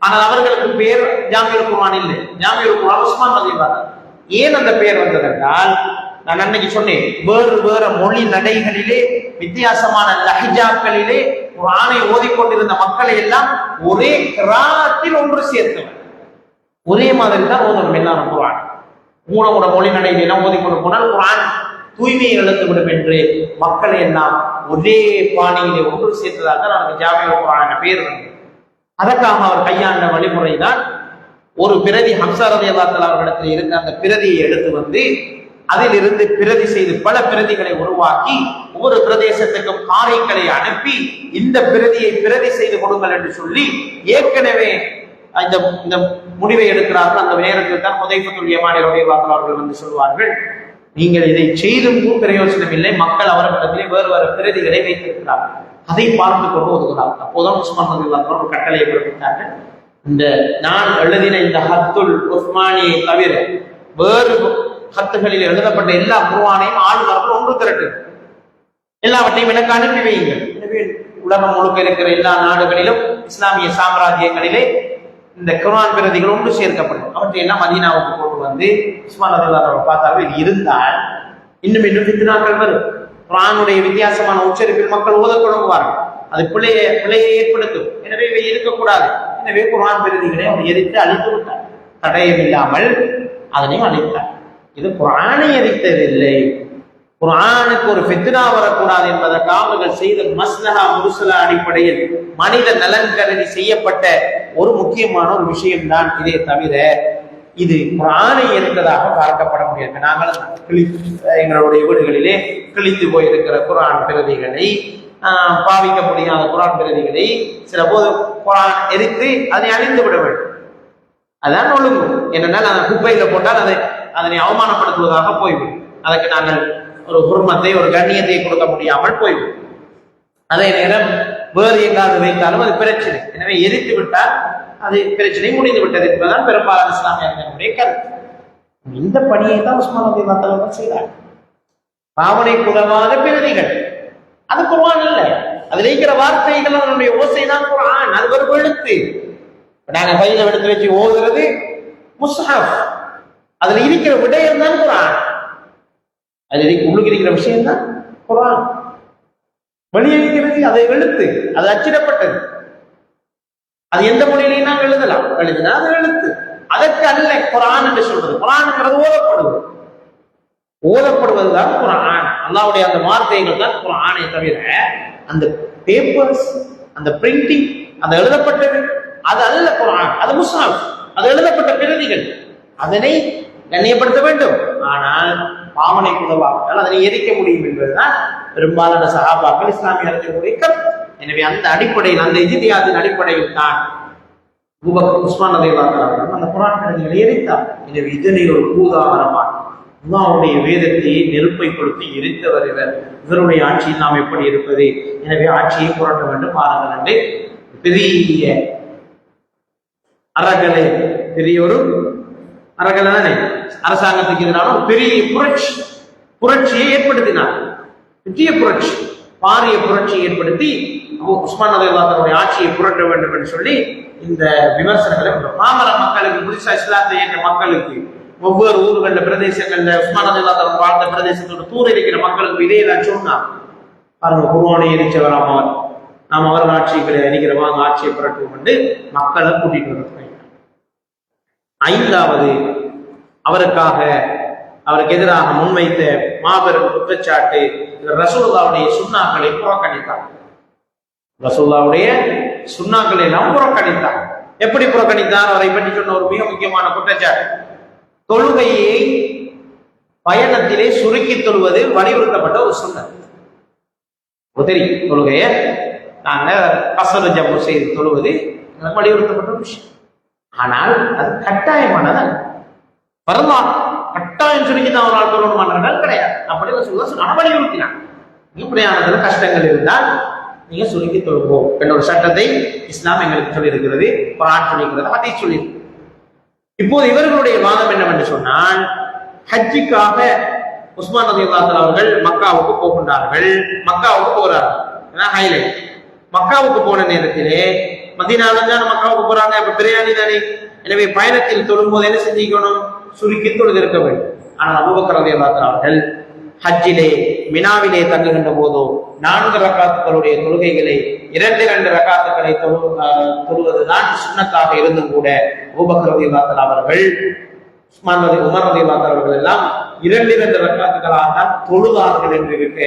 ஆனால் அவர்களுக்கு பேர் ஜாமிஉல் குர்ஆன் இல்லை, ஜாமிஉல் குர்ஆன் உஸ்மான் ரலியல்லாஹு அன்ஹு. ஏன் அந்த பெயர் வந்ததென்றால், நான் அன்னைக்கு சொன்னேன், வேறு வேறு மொழி நடைகளிலே வித்தியாசமான லஹ்ஜாக்களிலே குர்ஆனை ஓதிக்கொண்டிருந்த மக்களை எல்லாம் ஒரே கிராத்தில் ஒன்று சேர்த்தவர். ஒரே மாதிரி தான் ஓதணும் எல்லாரும் குர்ஆன். மூணோட மொழி நடைகளெல்லாம் ஓதிக்கொண்டு போனால் குர்ஆன் தூய்மையை இழந்து விடும் என்று மக்களை எல்லாம் ஒரே பாணியிலே ஒன்று சேர்த்ததாக நமக்கு ஜாமிஉல் குர்ஆன் என்ற பெயர் வந்தது. அதற்காக அவர் கையாண்ட வழிமுறை தான், ஒரு பிரதி ஹம்ஸா ரலியல்லாஹு அன்ஹு அவர்களிடத்தில் இருந்த அந்த பிரதியை எடுத்து வந்து அதிலிருந்து பிரதி செய்து பல பிரதிகளை உருவாக்கி ஒவ்வொரு பிரதேசத்துக்கும் காரைகளை அனுப்பி இந்த பிரதியை பிரதி செய்து கொடுங்கள் என்று சொல்லி ஏற்கனவே இந்த முடிவை எடுக்கிறார்கள். அந்த நேரத்தில் தான் ஹுதைஃபத்துல் யமானி ரலியல்லாஹு அன்ஹு அவர்கள் வந்து சொல்வார்கள், நீங்கள் இதை செய்தும் பிரயோஜனம் இல்லை, மக்கள் அவர்களிடத்திலே வேறு வேறு பிரதிகளை வைத்திருக்கிறார்கள், அதை பார்த்து கொண்டு ஒதுகிறார்கள். அப்போதான் உஸ்மான் ரலியல்லாஹு ஒரு கட்டளையை பிறப்பித்தார்கள். இந்த நான் எழுதின இந்த ஹத்துல் உஸ்மானியை தவிர வேறு ஹத்துகளில் எழுதப்பட்ட எல்லா குர்ஆனையும் ஆளுநர்கள் ஒன்று திரட்டு, எல்லாவற்றையும் எனக்கு அனுப்பி வையுங்கள். எனவே உலகம் முழுக்க இருக்கிற எல்லா நாடுகளிலும் இஸ்லாமிய சாம்ராஜ்யங்களிலே இந்த குர்ஆன் பிரதிகள் ஒன்று சேர்க்கப்படும். அவற்றை எல்லாம் மதீனாவுக்கு கொண்டு வந்து உஸ்மான் ரலியல்லாஹு அன்ஹு பார்த்தார்கள், இது இருந்தால் இன்னும் ஃபித்னாக்கள் வரும். குர்ஆனுடைய வித்தியாசமான உச்சரிப்பில் மக்கள் ஓதத் தொடங்குவார்கள், அது பிழையை ஏற்படுத்தும். எனவே இவை இருக்கக்கூடாது. எனவே குர்ஆன் பிரதிகளை அவர் எரித்து அழித்து விட்டார், தடயம் இல்லாமல் அதனையும் அழித்தார். இது குர்ஆனை எரித்ததில்லை, குர்ஆனுக்கு ஒரு ஃபித்னா வரக்கூடாது என்பதற்காக அவர்கள் செய்த மஸ்லஹா முர்சலா அடிப்படையில் மனித நலன் கருதி செய்யப்பட்ட ஒரு முக்கியமான ஒரு விஷயம்தான். இதே தவிர இது குர்ஆனை எரித்ததாக பார்க்கப்பட முடியாது. நாங்கள் எங்களுடைய வீடுகளிலே கிழித்து போயிருக்கிற குர்ஆன் பிரதிகளை, பாவிக்க முடியாத குர்ஆன் பிரதிகளை சில போது குர்ஆன் எரித்து அதை அழிந்து விட வேண்டும். அதான் ஒழுங்கு. என்னென்னால் அந்த குப்பையில போட்டால் அதனை அவமானப்படுத்துவதாக போய்விடும். அதற்கு நாங்கள் ஒரு குர்மத்தை, ஒரு கண்ணியத்தை கொடுக்க முடியாமல் போய்விடும். அதே நேரம் வேறு எங்காவது வைத்தாலும் அது பிரச்சனை. எனவே எரித்து விட்டால் அது பிரச்சனை முடிந்து விட்டது என்பதுதான் பெரும்பாலான இஸ்லாமியர்களுடைய கருத்து. இந்த பணியை தான் உஸ்மான் ரலியல்லாஹு அன்ஹு செய்தார். பாவனைக்கு உதவாத பிரதிகள் அது குர்ஆன் அல்ல, அதுல இருக்கிற வார்த்தைகள் அதனுடைய ஓசை தான் குர்ஆன், அது ஒரு எழுத்து. நாங்க கையில எடுத்து வச்சு ஓதுறது முஸ்ஹப், அதுல இருக்கிற விடயம் தான் குர்ஆன், அதுல உள்ளுக்கு இருக்கிற விஷயம் தான் குர்ஆன். வெளியே இருக்கிறது அது எழுத்து, அது அச்சிடப்பட்டது, அது எந்த மொழியிலையும் நாங்கள் எழுதலாம், எழுதினா அது எழுத்து. அதற்கு அல்ல குர்ஆன் என்று சொல்றது. குர்ஆன்ங்கிறது ஓதப்படுவதுதான் குர்ஆன். அல்லாஹ்வுடைய அந்த வார்த்தைகள் தான் குர்ஆனை தவிர அந்த பேப்பர்ஸ், அந்த பிரிண்டிங், அந்த எழுதப்பட்டது அது அல்ல குர்ஆன். அது முஸ்ஹப், அது எழுதப்பட்ட பிரதிகள், அதனை கண்ணியப்படுத்த வேண்டும். ஆனால் பாவனைக்கு உதவாவிட்டால் அதனை எரிக்க முடியும் என்பதுதான் பெரும்பாலான சஹாபாக்கள் இஸ்லாமிய அறிஞர்களுடைய கருத்து. எனவே அந்த அடிப்படையில், அந்த இஜ்திஹாதின் அடிப்படையில் தான் அபூபக்கர் உஸ்மான் ரலியல்லாஹு அன்ஹு அந்த குர்ஆன் பிரதிகளை எரித்தார். எனவே இதனை ஒரு பூதாகரமாக அல்லாஹ்வுடைய வேதத்தை நெருப்பை கொடுத்து எரித்தவர் இவர். இவருடைய ஆட்சியில் நாம் எப்படி இருப்பது? எனவே ஆட்சியை புரட்ட வேண்டும் பாருங்கள் என்று பெரிய அறகலை, பெரிய ஒரு அறகலை தானே அரசாங்கத்துக்கு எதிரான ஒரு பெரிய புரட்சியை ஏற்படுத்தினார். பெரிய புரட்சி, பாரிய புரட்சியை ஏற்படுத்தி உஸ்மான் ரலியல்லாஹு அன்ஹுடைய ஆட்சியை புரட்ட வேண்டும் என்று சொல்லி இந்த விமர்சனங்களை பாமர மக்களுக்கு, புதுசா இஸ்லாத்தை ஏற்ற மக்களுக்கு, ஒவ்வொரு ஊர்கள்ல பிரதேசங்கள்ல உஸ்மான் ரலியல்லாஹு அன்ஹு வாழ்ந்த பிரதேசத்தோட தூர இருக்கிற மக்களுக்கு இதையெல்லாம் சொன்னா பாருங்க, குர்ஆனை எரிச்சவராம் அவர், நாம் அவர்கள் ஆட்சிகளை அறிகிறவாங்க, ஆட்சியை புரட்டுவோம் என்று மக்களை கூட்டிட்டு வர. ஐந்தாவது, அவருக்கு எதிராக முன்வைத்த மாபெரும் குற்றச்சாட்டு, ரசூலுல்லாஹ்வுடைய சுன்னாக்களை புறக்கணித்தார். ரசூலுல்லாஹ்வுடைய சுன்னாக்களை எல்லாம் புறக்கணித்தார். எப்படி புறக்கணித்தார்? அவரை பற்றி சொன்ன ஒரு மிக முக்கியமான குற்றச்சாட்டு, தொழுகையை பயணத்திலே சுருக்கி தொழுவது வலியுறுத்தப்பட்ட ஒரு சுன்னத். தெரியும், தொழுகையை நாங்க கஸ்ரு ஜம்மு செய்து தொழுவது வலியுறுத்தப்பட்ட ஒரு விஷயம். ஆனால் அது கட்டாயமானது வரலாம், கட்டாயம் சுருக்கி தான் ஒரு நாள் தொழணுமானால் கிடையாது. அப்படி சொல்ல வலியுறுத்தினான். இப்படியானதுல கஷ்டங்கள் இருந்தால் நீங்க சுருக்கி தொழுவோம் என்ற ஒரு சட்டத்தை இஸ்லாம் எங்களுக்கு சொல்லி இருக்கிறது, குர்ஆன் சொல்லியிருக்கிறது, ஹதீஸ் சொல்லியிருக்கு. இப்போது இவர்களுடைய வாதம் என்னவென்று சொன்னால், ஹஜ்ஜுக்காக உஸ்மான் ரலியல்லாஹு அன்ஹு அவர்கள் மக்காவுக்கு போகின்றார்கள். மக்காவுக்கு போறார்கள், ஹைலைட். மக்காவுக்கு போன நேரத்திலே மதீனால தான் மக்காவுக்கு போறாங்க, அப்ப பிரியாணி தானே. எனவே பயணத்தில் தொழும்போது என்ன செஞ்சுக்கணும்? சுருக்கி தொழுதிருக்க வேண்டும். ஆனால் அபூபக்கர் ரலியல்லாஹு அன்ஹு அவர்கள் ஹஜ்ஜிலே மினாவிலே தங்குகின்ற போதோ 4 ரக்காத்துகளுடைய தொழுகைகளை 2 ரக்காத்துகளை தொழுவதுதான் சுன்னத்தாக இருந்தும் கூட அபூபக்கர் ரலியல்லாஹு அன்ஹு அவர்கள், உமர் ரலியல்லாஹு அன்ஹு அவர்கள் எல்லாம் 2 ரக்காத்துகளாக தான் தொழுதார்கள் என்று இருக்க,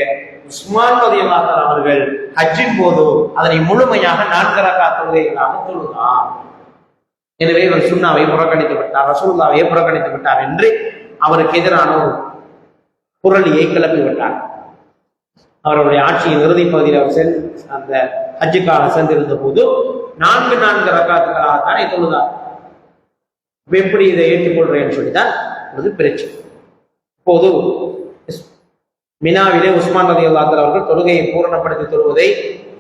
உஸ்மான் ரலியல்லாஹு அன்ஹு அவர்கள் ஹஜ்ஜின் போது அதனை முழுமையாக 4 ரக்காத் தொழுகைகளாக தொழுதார். எனவே இவர் சுன்னாவை புறக்கணித்து விட்டார், ரசூலுல்லாஹ்வை புறக்கணித்து விட்டார் என்று அவருக்கு எதிரான ஒரு புரளியை கிளப்பி விட்டார். அவருடைய ஆட்சியின் இறுதி பகுதியில் அவர் அந்த ஹஜ்ஜுக்காக சென்றிருந்த போது 4 ரக்காத்துகளாகத்தானே தொழுதார். எப்படி இதை ஏற்றுக்கொள்றேன்னு சொல்லிதான் அது பிரச்சனை. இப்போது மினாவிலே உஸ்மான் ரலியல்லாஹு அன்ஹு அவர்கள் தொழுகையை பூரணப்படுத்தி தொழுவதை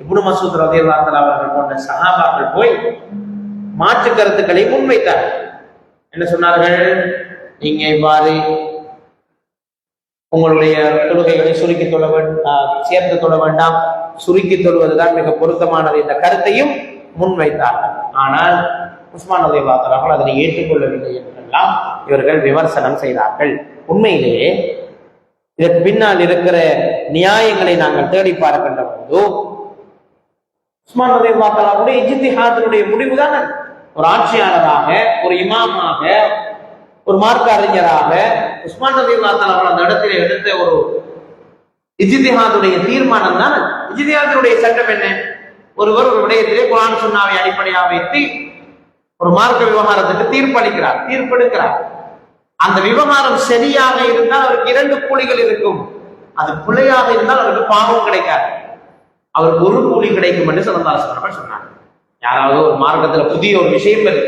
இப்னு மஸ்ஊத் ரலியல்லாஹு அன்ஹு அவர்கள் போன்ற சஹாபாக்கள் போய் மாற்று கருத்துக்களை முன்வைத்தார். என்ன சொன்னார்கள்? நீங்க இவ்வாறு உங்களுடைய தொழுகைகளை சுருக்கி தொழ சேர்த்து தொழ வேண்டாம், சுருக்கி தொழுவதுதான் மிக பொருத்தமானது என்ற கருத்தையும் முன்வைத்தார்கள். ஆனால் உஸ்மான் ரலியல்லாஹு அன்ஹு அவர்கள் அதனை ஏற்றுக்கொள்ளவில்லை என்றெல்லாம் இவர்கள் விமர்சனம் செய்தார்கள். உண்மையிலேயே இதற்கு பின்னால் இருக்கிற நியாயங்களை நாங்கள் தேடி பார்க்கின்ற போது உஸ்மான் ரலியல்லாஹு அன்ஹு அவருடைய இஜ்திஹாதினுடைய முடிவுதான் ஒரு ஆட்சியாளராக, ஒரு இமாமாக, ஒரு மார்க்க அறிஞராக உஸ்மான் ரலியல்லாஹு அன்ஹு அவர்கள் அந்த இடத்திலே எடுத்த ஒரு இஜ்திஹாதுடைய தீர்மானம் தான். இஜ்திஹாதுடைய சட்டம் என்ன? ஒருவர் ஒரு விடயத்திலே குர்ஆன் சுன்னாவை அடிப்படையாக வைத்து ஒரு மார்க்க விவகாரத்துக்கு தீர்ப்பெடுக்கிறார். அந்த விவகாரம் சரியாக இருந்தால் அவருக்கு 2 கூலிகள் இருக்கும். அது பிழையாக இருந்தால் அவருக்கு பாவம் கிடைக்காது, அவருக்கு ஒரு கூலி கிடைக்கும் என்று ஸல்லல்லாஹு அலைஹி வஸல்லம் சொன்னார். யாராவது ஒரு மார்க்கத்துல புதிய ஒரு விஷயம் வருது,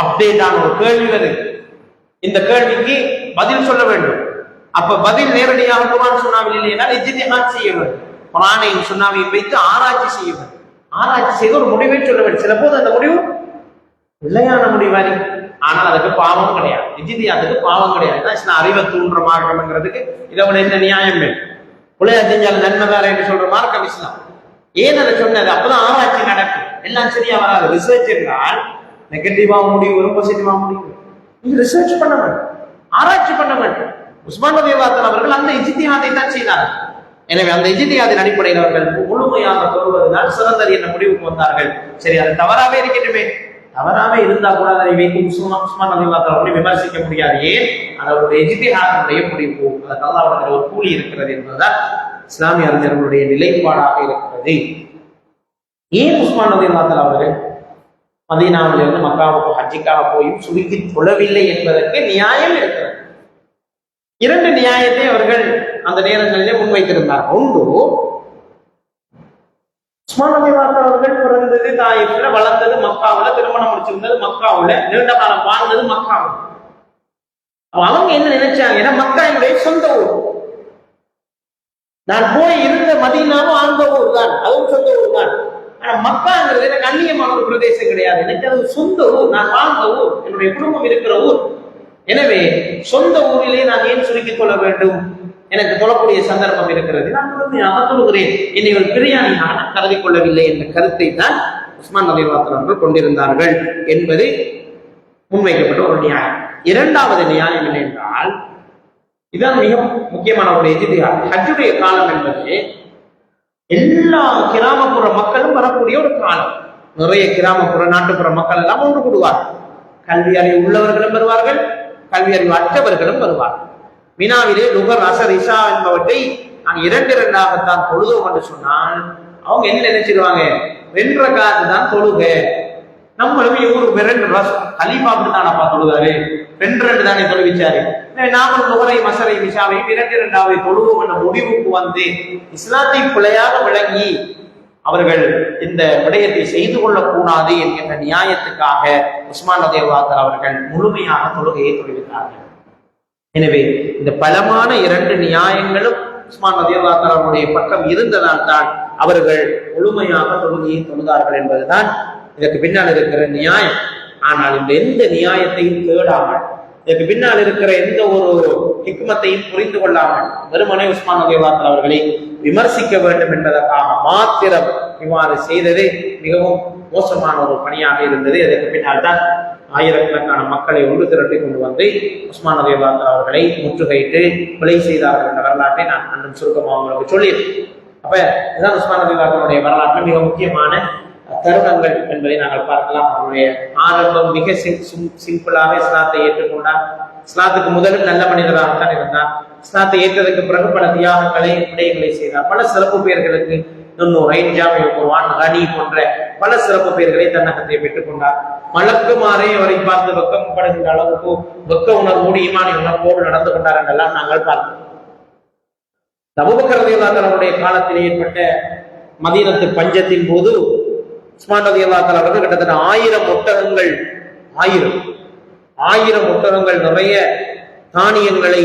அப்டேட்டான ஒரு கேள்வி வருது, இந்த கேள்விக்கு பதில் சொல்ல வேண்டும். அப்ப பதில் நேரடியாக குர்ஆன் சுன்னாவில் இல்லை என்றால் இஜ்திஹாத் செய்ய வேண்டும். குர்ஆனையும் சுன்னாவையும் வைத்து ஆராய்ச்சி செய்ய வேண்டும். ஆராய்ச்சி செய்து ஒரு முடிவை சொல்ல வேண்டும். சில போது அந்த முடிவு நிலையான முடிவாரி, ஆனால் அதுக்கு பாவம் கிடையாது. இஜ்திஹாதுக்கு பாவம் கிடையாது. இஸ்லாம் அறிவை தூண்டுற மார்க்கம்ங்கிறதுக்கு இதை விட என்ன நியாயம் வேணும்? புலையா செஞ்சாலும் நன்மைதார என்று சொல்ற மார்க்கம் இஸ்லாம். ஏன் அதை சொன்னது? அப்பதான் ஆராய்ச்சி நடக்கும். எல்லாம் சரியா வராது. ரிசர்ச் என்றால் நெகட்டிவா முடிவு வரும், பாசிட்டிவா முடிவு வரும். நீங்க ரிசர்ச் பண்ண வேண்டும், ஆராய்ச்சி பண்ண வேண்டும். உஸ்மான் ரலியல்லாஹு அன்ஹு அவர்கள் அந்த இஜ்திஹாதை தான் செய்தார்கள். எனவே அந்த இஜ்திஹாதின் அடிப்படையில் அவர்கள் முழுமையாக தொழுவதுதான் சிறந்தது என்ற முடிவுக்கு வந்தார்கள். சரி, அது தவறாவே இருக்கட்டுமே, தவறாவே இருந்தா கூட அதை வைத்து உஸ்மான் ரலியல்லாஹு அன்ஹு அவர்களை விமர்சிக்க முடியாது. ஏன்? அது அவருடைய இஜ்திஹாதுடைய முடிவு. அதற்கு அல்லாஹ்விடத்தில் ஒரு கூலி இருக்கிறது என்பதுதான் இஸ்லாமிய அறிஞர்களுடைய நிலைப்பாடாக இருக்கிறது. ஏன் உஸ்மான் ரலியல்லாஹு அன்ஹு அவர்கள் மதீனாவிலிருந்து மக்காவுக்கு ஹஜ்ஜுக்காக போயும் சுருக்கி தொழவில்லை என்பதற்கு நியாயம் இருக்கிறது. 2 நியாயத்தை அவர்கள் அந்த நேரங்களிலே முன்வைத்திருந்தார். ஒன்று, உஸ்மான் ரலியல்லாஹு அன்ஹு அவர்கள் பிறந்தது தாயிஃப்ல, வளர்ந்தது மக்காவுல, திருமணம் முடிச்சிருந்தது மக்காவுல, நீண்ட காலம் வாழ்ந்தது மக்காவுல. அவங்க என்ன நினைச்சாங்க? மக்கா என்னுடைய சொந்த ஊர், நான் போய் இருந்த மதீனாவும் அந்த ஊர் தான், அதுவும் சொந்த ஊர் தான். ஆனா மக்காங்கிறது எனக்கு அந்நியமான ஒரு பிரதேசம் கிடையாது, எனக்கு அது சொந்த ஊர், நான் வாழ்ந்த ஊர், என்னுடைய குடும்பம் இருக்கிற ஊர். எனவே சொந்த ஊரிலே நான் ஏன் சுருக்கிக் கொள்ள வேண்டும்? எனக்கு தொழக்கூடிய சந்தர்ப்பம் இருக்கிறது, நான் முழுமையாக தொழுகிறேன், என்னை ஒரு பிரியாணியாக கருதி கொள்ளவில்லை என்ற கருத்தை தான் உஸ்மான் ரலியல்லாஹு அன்ஹு அவர்கள் கொண்டிருந்தார்கள் என்பது முன்வைக்கப்பட்ட ஒரு நியாயம். 2வது நியாயம் என்ன என்றால், இதுதான் மிக முக்கியமான ஒரு இஜ்திஹாத். ஹஜ்ஜுடைய காலம் என்பது எல்லா கிராமப்புற மக்களும் வரக்கூடிய ஒரு காலம். நிறைய கிராமப்புற நாட்டுப்புற மக்கள் எல்லாம் ஒன்று கூடுவார்கள். கல்வி அறிவு உள்ளவர்களும் வருவார்கள், கல்வி அறிவு அற்றவர்களும் வருவார்கள். மினாவிலே லுகர், அசர், இஷா என்பவற்றை நான் 2 தொழுதோம் என்று சொன்னால் அவங்க என்ன நினைச்சிருவாங்க? 2 ரக்காத்து தான் தொழுக. நம்மளும் இவரு 2 கலீஃபா அப்படித்தானப்பா தொழுதாரு, 2 தானே தொழுவிச்சாரு, நாமும் லுகரை, மசரை, இஷாவையும் 2 தொழுவோம் என்ற முடிவுக்கு வந்து இஸ்லாத்தை பிழையாக விளங்கி அவர்கள் இந்த விடயத்தை செய்து கொள்ளக்கூடாது என்கின்ற நியாயத்துக்காக உஸ்மான் ரலியல்லாஹு அன்ஹு அவர்கள் முழுமையாக தொழுகையை தொழுவித்தார்கள். எனவே இந்த பலமான 2 நியாயங்களும் உஸ்மான் ரலியல்லாஹு அன்ஹு அவருடைய பக்கம் இருந்ததால் தான் அவர்கள் முழுமையாக தொழுகையை தொழுதார்கள் என்பதுதான் இதற்கு பின்னால் இருக்கிற நியாயம். ஆனால் இந்த எந்த நியாயத்தையும் தேடாமல், இதற்கு பின்னால் இருக்கிற எந்த ஒரு ஹிக்மத்தையும் புரிந்து கொள்ளாமல் வெறுமனே உஸ்மான் ரலியல்லாஹு அன்ஹு அவர்களை விமர்சிக்க வேண்டும் என்பதற்காக மாத்திரம் இவ்வாறு செய்தது மிகவும் மோசமான ஒரு பணியாக இருந்தது. அதற்கு பின்னால் தான் ஆயிரக்கணக்கான மக்களை ஒன்று திரட்டி கொண்டு வந்து உஸ்மான் ரலியல்லாஹு அன்ஹு அவர்களை முற்றுகையிட்டு கொலை செய்தார்கள் என்ற வரலாற்றை நான் அன்றும் சுருக்கமாக உங்களுக்கு சொல்லியிருக்கேன். அப்ப இதுதான் உஸ்மான் ரலியல்லாஹு அன்ஹுடைய வரலாற்றில் மிக முக்கியமான தருணங்கள் என்பதை நாங்கள் பார்க்கலாம். அவருடைய ஆரம்பம் மிக சிம்பிளாக இஸ்லாத்தை ஏற்றுக்கொண்டார். இஸ்லாத்துக்கு முதலில் நல்ல மனிதராகத்தான் இருந்தார். இஸ்லாத்தை ஏற்றதற்கு பிறகு பல தியாகங்களை, விடயங்களை செய்தார். பல சிறப்பு பெயர்களுக்கு கனி போன்ற பல சிறப்பு பெயர்களை தன்னகத்தை பெற்றுக் கொண்டார். மலக்குமாரே அவரை பார்த்து வெக்கப்படுகின்ற அளவுக்கு வெக்க உணர்வோடு, ஈமானி உணர்வோடு நடந்து கொண்டார் என்றெல்லாம் நாங்கள் பார்த்தோம். அபூபக்கர் ரலியல்லாஹு அன்ஹு அவருடைய காலத்தில் ஏற்பட்ட மதீனத்து பஞ்சத்தின் போது உஸ்மான் ரலியல்லாஹு அன்ஹு அவர்கள் கிட்டத்தட்ட 1000 ஒட்டகங்கள், 1000 ஒட்டகங்கள் நிறைய தானியங்களை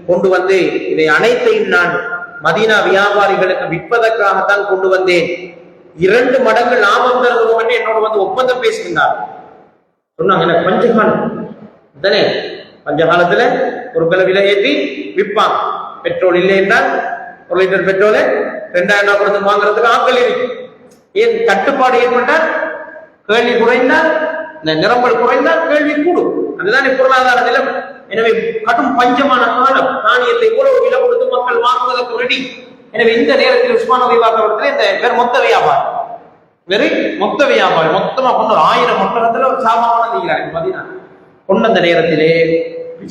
கொண்டு வந்து இதை அனைத்தையும் நான் மதீனா வியாபாரிகளுக்கு விற்பதற்காகத்தான் கொண்டு வந்தேன், 2 மடங்கு லாபம் தருவோம் என்று என்னோட வந்து ஒப்பந்தம் பேசுகின்றார். சொன்னாங்க எனக்கு பஞ்சகாலம் தானே, பஞ்சகாலத்துல ஒரு கிலோ விலை ஏற்றி விற்பான். பெட்ரோல் இல்லை என்றால் 1 லிட்டர் பெட்ரோலை 2000 ரூபாய் கொடுத்து வாங்குறதுக்கு ஆட்கள் இருக்கு. ஏன் கட்டுப்பாடு ஏற்பட்டால் கேள்வி குறைந்தால், இந்த நிரம்பல் குறைந்தால் கேள்வி கூடும். அதுதான் பொருளாதார நிலைமை. எனவே கடும் பஞ்சமான காலம், தானியத்தை இவ்வளவு விலை கொடுத்து மக்கள் வாங்குவதற்கு ரெடி. எனவே இந்த நேரத்தில் உஸ்மான் ரலியல்லாஹு இந்த வேறு மொத்த வியாபாரம், மொத்த வியாபாரம் மொத்தமா கொண்டு 1000 ஒட்டகத்துல ஒரு சாமான் நீங்கிறாங்க மதீனா கொண்டு. அந்த நேரத்திலே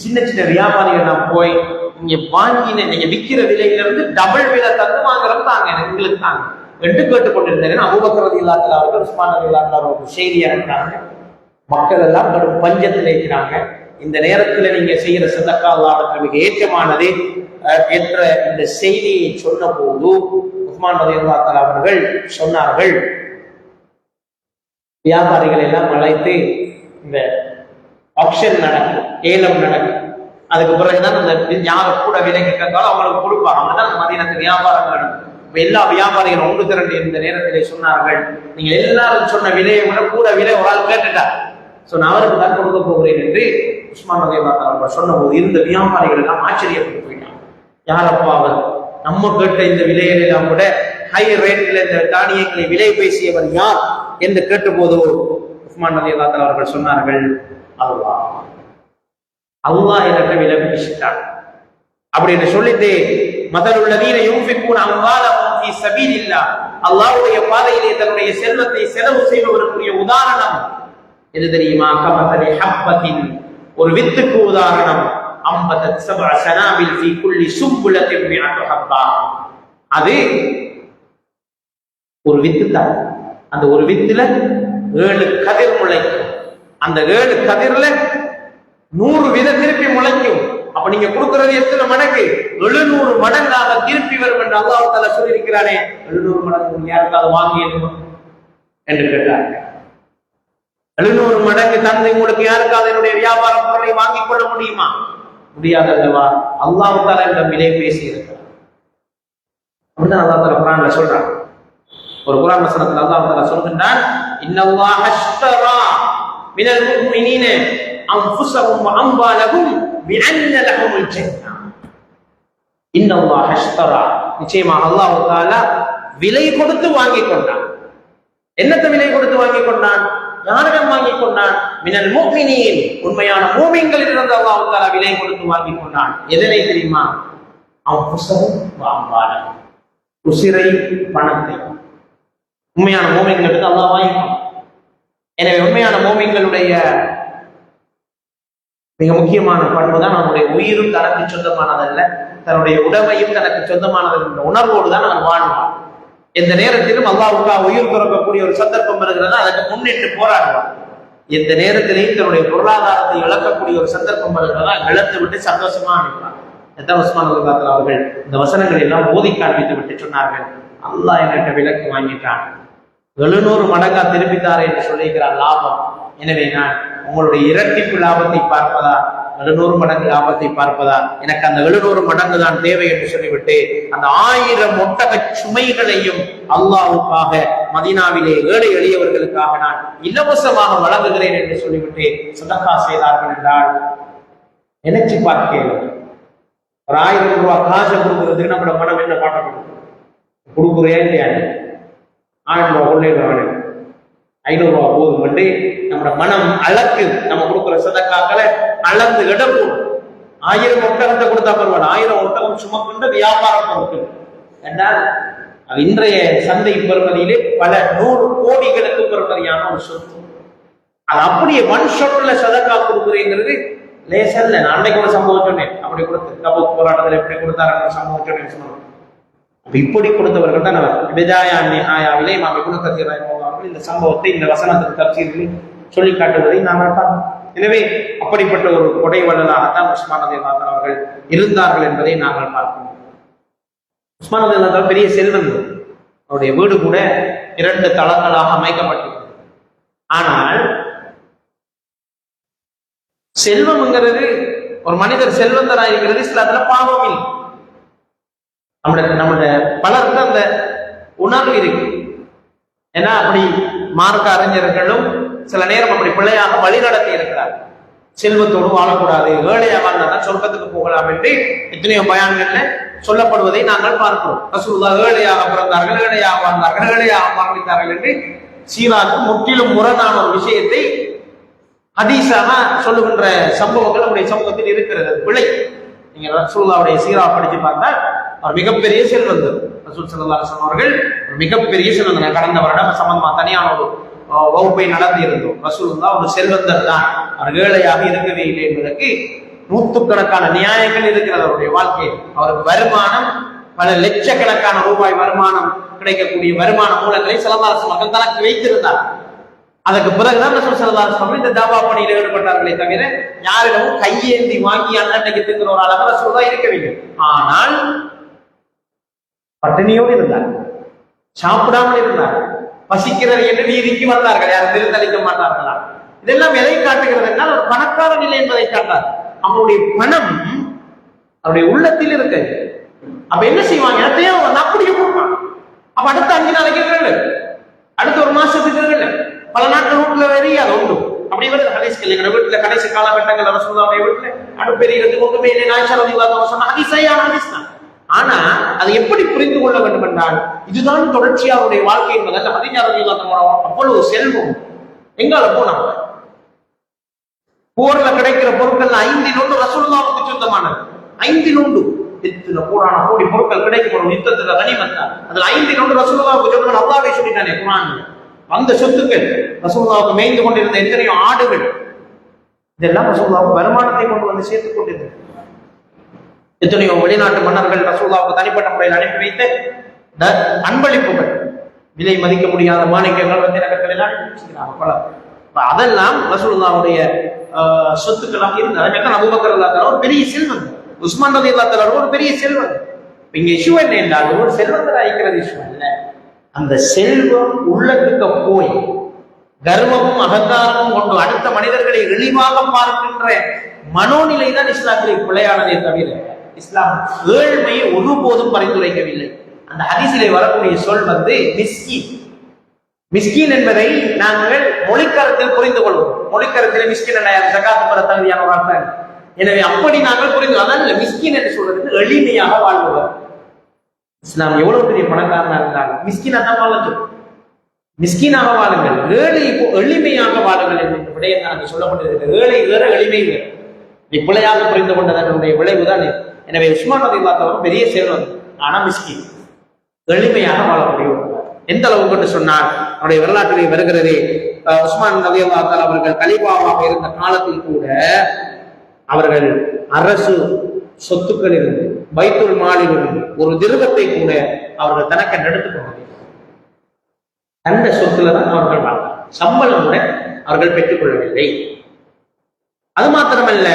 சின்ன சின்ன வியாபாரிகள் நாம் போய் நீங்க வாங்கின நீங்க விற்கிற விலையில இருந்து டபுள் விலை தந்து வாங்குறோம் தாங்க எங்களுக்கு தாங்க என்று கேட்டுக்கொண்டிருந்தேன். அபூபக்கர் ரலியல்லாஹு அவர்கள் உஸ்மான் ரலியல்லாஹு அவர்கள் செய்தி அனுப்பினாங்க. மக்கள் எல்லாம் கடும் பஞ்சத்தில் இருக்கிறாங்க. இந்த நேரத்தில் நீங்க செய்யற சதக்கா அல்லாஹ்வுக்கு மிக ஏற்றமானது என்ற இந்த செய்தியை சொன்ன போது உஸ்மான் ரலியல்லாஹு அவர்கள் சொன்னார்கள், வியாபாரிகள் எல்லாம் அழைத்து இந்த ஆக்ஷன் நடக்கும், ஏலம் நடக்கும். அதுக்கு பிறகுதான் அந்த யாரை கூட விலைக்கு கேட்காலும் அவங்களுக்கு கொடுப்பாங்க. அப்படிதான் மதீனத்து வியாபாரம் நடக்கும். எல்லா வியாபாரிகளும் ஒன்று திரண்டு இந்த நேரத்திலே சொன்னார்கள், நீங்க எல்லாரும் சொன்ன விலையை விட கூட விலை ஒரு ஆள் கேட்டுட்டார், நான் அவருக்கு தான் கொடுக்க போகிறேன் என்று உஸ்மான் ரலியல்லாஹு அவர்கள் சொன்ன போது இருந்த வியாபாரிகள் எல்லாம் ஆச்சரியப்பட்டு போயிட்டாங்க. யாரப்பா அவர், நம்ம கேட்ட இந்த விலையிலெல்லாம் கூட ஹை ரேட்டில் இந்த தானியங்களை விலை பேசியவர் யார் என்று கேட்ட போது உஸ்மான் ரலியல்லாஹு அவர்கள் சொன்னார்கள், அல்லாஹ் என்ற விலை பேசிட்டார் அப்படின்னு சொல்லிட்டு மதலுள்ளதீன யுன்ஃபிகூன அம்வாலஹும் ஃபீ ஸபீலில்லாஹ், அல்லாஹ்வுடைய பாதையிலே தன்னுடைய செல்வத்தை செலவு செய்பவர்களுடைய உதாரணம் எது தெரியுமா? கமதலி ஹப்பத்தின், ஒரு வித்துக்கு உதாரணம். அம்பதத் சபஅ சனாபில் ஃபீ குல்லி சும்புலத்தின் மிஅத்து ஹப்பா, அது ஒரு வித்து தான். அந்த ஒரு வித்துல 7 கதிர் முளைக்கும். அந்த 7 கதிர்ல 100 வித திருப்பி முளைக்கும். அப்ப நீங்க கொடுக்கிறது எத்தனை மடங்கு? 700 மடங்காக திருப்பி வரும் என்று அல்லாஹ் தஆலா சொல்லி இருக்கிறானே. 700 மடங்கு யாருக்காவது வாங்கி என்று கேட்டாங்க. 700 மடங்கு தந்தை உங்களுக்கு யாருக்காவது என்னுடைய வியாபார பொருளை வாங்கிக் கொள்ள முடியுமா? முடியாது அல்லவா? அல்லாஹ் தஆலா இந்த விலை பேசி இருக்கிறார். அப்படிதான் அல்லாஹ் தஆலா குர்ஆன்ல சொல்றான். ஒரு குர்ஆன் வசனத்தில் அல்லாஹ் தஆலா சொல்கிறான், இன்னல்லாஹ அஷ்தரா மினல் முஃமினீன அன்ஃபுஸஹும் வ அம்வாலஹும் பிஅன்ன லஹுமுல் ஜன்னah. இன்னல்லாஹ அஷ்தரா, நிச்சயமாக அல்லாஹ் தஆலா விலை கொடுத்து வாங்கி கொண்டான். என்னத்தை விலை கொடுத்து வாங்கி கொண்டான்? யாரிடம் வாங்கி கொண்டான்? மினல் முஃமினீன், உண்மையான மூமின்களிலிருந்து அல்லாஹ் தஆலா விலை கொடுத்து வாங்கி கொண்டான். எதனை தெரியுமா? அன்ஃபுஸஹும் வ அம்வாலஹும், உசிரை, பணத்தை. உண்மையான மூமின்களுக்கு அல்லாஹ் வாங்கிக்கும். எனவே உண்மையான மூமின்களுடைய மிக முக்கியமான பண்பு தான் நம்முடைய உயிரும் தனக்கு சொந்தமானதல்ல, தன்னுடைய உடமையும் தனக்கு சொந்தமானது என்ற உணர்வோடு தான் அவர் வாழ்வார். எந்த நேரத்திலும் அல்லாஹ்வுக்காக உயிர் துறக்கக்கூடிய ஒரு சந்தர்ப்பம் வருகிறதா அதற்கு முன்னிட்டு போராடுவார். எந்த நேரத்திலையும் தன்னுடைய பொருளாதாரத்தை இழக்கக்கூடிய ஒரு சந்தர்ப்பம் வருகிறதா இழந்து விட்டு சந்தோஷமா அனுப்பார். உஸ்மான் ரலியல்லாஹு அவர்கள் இந்த வசனங்களை எல்லாம் ஓதி காண்பித்து விட்டு சொன்னார்கள், அல்லாஹ் என்கிட்ட விலக்கு வாங்கிட்டான், 700 மடங்கா திருப்பித்தார் என்று சொல்லியிருக்கிறார் லாபம். எனவே நான் உங்களுடைய இரட்டிப்பு லாபத்தை பார்ப்பதா, 700 மடங்கு லாபத்தை பார்ப்பதா, எனக்கு அந்த 700 மடங்கு தான் தேவை என்று சொல்லிவிட்டு அந்த 1000 ஒட்டக சுமைகளையும் அல்லாஹ்வுக்காக மதீனாவிலே ஏழை எளியவர்களுக்காக நான் இலவசமாக வழங்குகிறேன் என்று சொல்லிவிட்டு சதகா செய்தார்கள் என்றால் நினைச்சு பார்க்கிறேன். ஒரு 1000 ரூபாய் காசை கொடுக்குறதுக்கு நம்மளோட மனம் என்ன பாட்டப்படும்? கொடுக்குறேன் இல்லையா? 1000 ரூபாய் கொள்ளை 500 ரூபாய் போதும் என்று நம்மளோட மனம் அளக்கு. நம்ம கொடுக்குற சதக்காக்களை அளந்து இடப்போம். 1000 ஒட்டகத்தை கொடுத்தா பரவாயில்ல, 1000 ஒட்டகம் சுமக்கின்ற வியாபார பொருட்கள் என்றால் அது இன்றைய சந்தை பெறுமதியிலே பல 100 கோடிகளுக்கு பெறுமதியான ஒரு சொத்து. அது அப்படியே ஒன் ஷாட்ல சதக்கா கொடுக்குறேங்கிறது லேசல்ல. நான் அன்னைக்கு ஒரு சம்பவம் சொன்னேன், அப்படி கொடுத்து தபூக் போராட்டத்தில் எப்படி கொடுத்தாரு சம்பவம் சொன்னேன் சொன்னோம். இப்படி கொடுத்தவர்கள் தான் அவர் பிதாயா நிஹாயாவிலே இமாம் இப்னு கஸீர் ரஹிமஹுல்லாஹ் இந்த சம்பவத்தை இந்த வசனத்தின் தஃசீரில் சொல்லி காட்டுவதை நாம் பார்க்கிறோம். எனவே அப்படிப்பட்ட ஒரு கொடை வள்ளலாகத்தான் உஸ்மான் ரலியல்லாஹு அவர்கள் இருந்தார்கள் என்பதை நாங்கள் பார்க்கிறோம். உஸ்மான் ரலியல்லாஹு பெரிய செல்வந்தர். அவருடைய வீடு கூட 2 தளங்களாக அமைக்கப்பட்டிருக்கிறது. ஆனால் செல்வம்ங்கிறது, ஒரு மனிதர் செல்வந்தராக இருக்கிறது இஸ்லாத்துல பாவம் இல்லை. நம்முடைய பலருக்கு அந்த உணர்வு இருக்கு. ஏன்னா அப்படி மார்க்க அறிஞர்களும் சில நேரம் அப்படி பிள்ளையாக வழிநடத்தி இருக்கிறார். செல்வத்தோடு வாழக்கூடாது, ஏழையாக வாழ்ந்தால் சொர்க்கத்துக்கு போகலாம் என்று எத்தனையோ பயான்கள்ல சொல்லப்படுவதை நாங்கள் பார்க்கிறோம். ரசூலுல்லாஹ் ஏழையாக பிறந்தார்கள், ஏழையாக வாழ்ந்தார்கள், ஏழையாக மரணித்தார்கள் என்று சீராக்கு முற்றிலும் முரணான ஒரு விஷயத்தை ஹதீஸாக சொல்லுகின்ற சம்பவங்கள் நம்முடைய சமூகத்தில் இருக்கிறது. பிழை. நீங்க ரசூலுல்லாஹ்வுடைய சீரா படிச்சு பார்த்தால் அவர் மிகப்பெரிய செல்வந்தர். ரசூல் ஸல்லல்லாஹு அலைஹி வஸல்லம் அவர்கள் மிகப்பெரிய செல்வந்தர். கடந்த வருடம் சம்பந்தமா தனியான ஒரு வகுப்பை நடத்தி இருந்தோம். ரசூலுல்லாஹ் ஒரு செல்வந்தர் தான், அவர் ஏழையாக இருக்கவே இல்லை என்பதற்கு நூற்றுக்கணக்கான நியாயங்கள் இருக்கிறது அவருடைய வாழ்க்கையில். அவருக்கு வருமானம் பல லட்சக்கணக்கான ரூபாய் வருமானம் கிடைக்கக்கூடிய வருமான மூலங்களை ஸல்லல்லாஹு அலைஹி வஸல்லம் தனக்கு வைத்திருந்தார். அதற்கு பிறகுதான் ரசூல் ஸல்லல்லாஹு அலைஹி வஸல்லம் இந்த தாவா பணியில் ஈடுபட்டார்களே தவிர யாரிடமும் கையேந்தி வாங்கி அன்னைக்கு திங்கிற ஒரு அளவு ரசூலுல்லாஹ் இருக்கவில்லை. ஆனால் பட்டினியோடு இருந்தார், சாப்பிடாமல் இருந்தார், பசிக்கிறது என்று வீதிக்கு வந்தார்கள். யாரும் திருத்தளிக்க மாட்டார்களா? இதெல்லாம் எதை காட்டுகிறது என்றால் ஒரு பணக்கார நிலை என்பதை காட்டார். அவருடைய பணம் அவருடைய உள்ளத்தில் இருக்கு. அப்ப என்ன செய்வாங்க? தேவை வந்து அப்படியே கொடுப்பாங்க. அப்ப அடுத்த 5 நாளைக்கு இருக்கல, அடுத்த ஒரு மாசத்துக்கு இருக்கல, பல நாட்கள் வீட்டுல வெறியாது உண்டு. அப்படி வருது ஹதீஸ்கள். எங்க வீட்டுல கடைசி காலகட்டங்கள் ரசூலுல்லாஹ்வுடைய வீட்டுல அடுப்பெரியது ஒன்றுமே இல்லை. ஆயிஷா ரலியல்லாஹு அன்ஹா சொன்ன ஹதீஸையான ஹதீஸ் தான். ஆனா அதை எப்படி புரிந்து கொள்ள வேண்டும் என்றால் இதுதான் தொடர்ச்சியா அவருடைய வாழ்க்கை என்பதல்ல. ஹதீஜா ரலியல்லாஹு அன்ஹா அவ்வளவு செல்வம் எங்கால போனாங்க. போர்ல கிடைக்கிற பொருட்கள் 5 ரசூலுல்லாஹ்வுக்கு சொந்தமானது. 5 இத்தனை கோடான கோடி பொருட்கள் கிடைக்கும் யுத்தத்துல கனிமத்தா. அதுல 5 ரசூலுல்லாஹ்வுக்கு சொந்தமான அல்லாஹ்வே சொல்லிட்டானே குர்ஆன்ல. அந்த சொத்துக்கள் ரசூலுல்லாஹ்வுக்கு மேய்ந்து கொண்டிருந்த எத்தனையோ ஆடுகள், இதெல்லாம் ரசூலுல்லாஹ்வுக்கு வருமானத்தை கொண்டு வந்து சேர்த்துக் கொண்டிருந்தது. எத்தனையோ வெளிநாட்டு மன்னர்கள் ரசூலுல்லாஹ்வுக்கு தனிப்பட்ட முறையில் அனுப்பி வைத்த அன்பளிப்புகள், விலை மதிக்க முடியாத மாணிக்கங்கள் வந்து நகர்கள் எல்லாம் பல அதெல்லாம் ரசூலுல்லாஹ்வுடைய சொத்துக்களாக இருந்தது. அதனால அபூபக்கர் ரலியல்லாஹு அன்ஹு ஒரு பெரிய செல்வந்தர், உஸ்மான் ரலியல்லாஹு அன்ஹு ஒரு பெரிய செல்வந்தர். இங்க இஷ்யூ என்ன என்றால் ஒரு செல்வந்தர் அழைக்கிறது இஷ்யூ அல்ல. அந்த செல்வம் உள்ளத்துக்கு போய் கர்வமும் அகங்காரமும் கொண்டு அடுத்த மனிதர்களை இழிவாக பார்க்கின்ற மனோநிலை தான் இஸ்லாத்திலே பிழையானதே தவிர இஸ்லாம் ஏழ்மையை ஒருபோதும் பரிந்துரைக்கவில்லை. அந்த ஹதீஸிலே வரக்கூடிய சொல் வந்து மிஸ்கீன். மிஸ்கீன் என்பதை நாங்கள் மொழிக்கரத்தில் புரிந்து கொள்வோம். மொழிக்கரத்தில் மிஸ்கின் ஜகாத் பெற தகுதியான ஒரு அர்த்தம். எனவே அப்படி நாங்கள் புரிந்து, அதான் மிஸ்கின் என்று சொல்றது எளிமையாக வாழ்பவர். இஸ்லாம் எவ்வளவு பெரிய பணக்காரனா இருந்தாலும் மிஸ்கினா தான் வாழ, மிஸ்கினாக வாழுங்கள், ஏழை எளிமையாக வாழுங்கள் என்ற விடயம் நாங்கள் சொல்லப்பட்டிருக்கிறது. ஏழை வேற எளிமை வேறு. பிழையாக புரிந்து கொண்டதனுடைய விளைவுதான். எனவே உஸ்மான் ரலியல்லாஹு அன்ஹு பெரிய செல்வம், ஆனா மிஸ்கின், எளிமையாக வாழக்கூடிய. எந்த அளவுக்கு என்று சொன்னால் அவருடைய வரலாற்றிலே வருகிறது, உஸ்மான் ரலியல்லாஹு அன்ஹு அவர்கள் கலீஃபாவாக இருந்த காலத்தில் கூட அவர்கள் அரசு சொத்துக்கள் இருந்து பைத்துல் மாலில் இருந்து ஒரு திரவத்தை கூட அவர்கள் தனக்கு எடுத்துக் கொண்டது. அந்த சொத்துல தான் அவர்கள் வாழ்ந்தார். சம்பளம் கூட அவர்கள் பெற்றுக் கொள்ளவில்லை. அது மாத்திரமல்ல,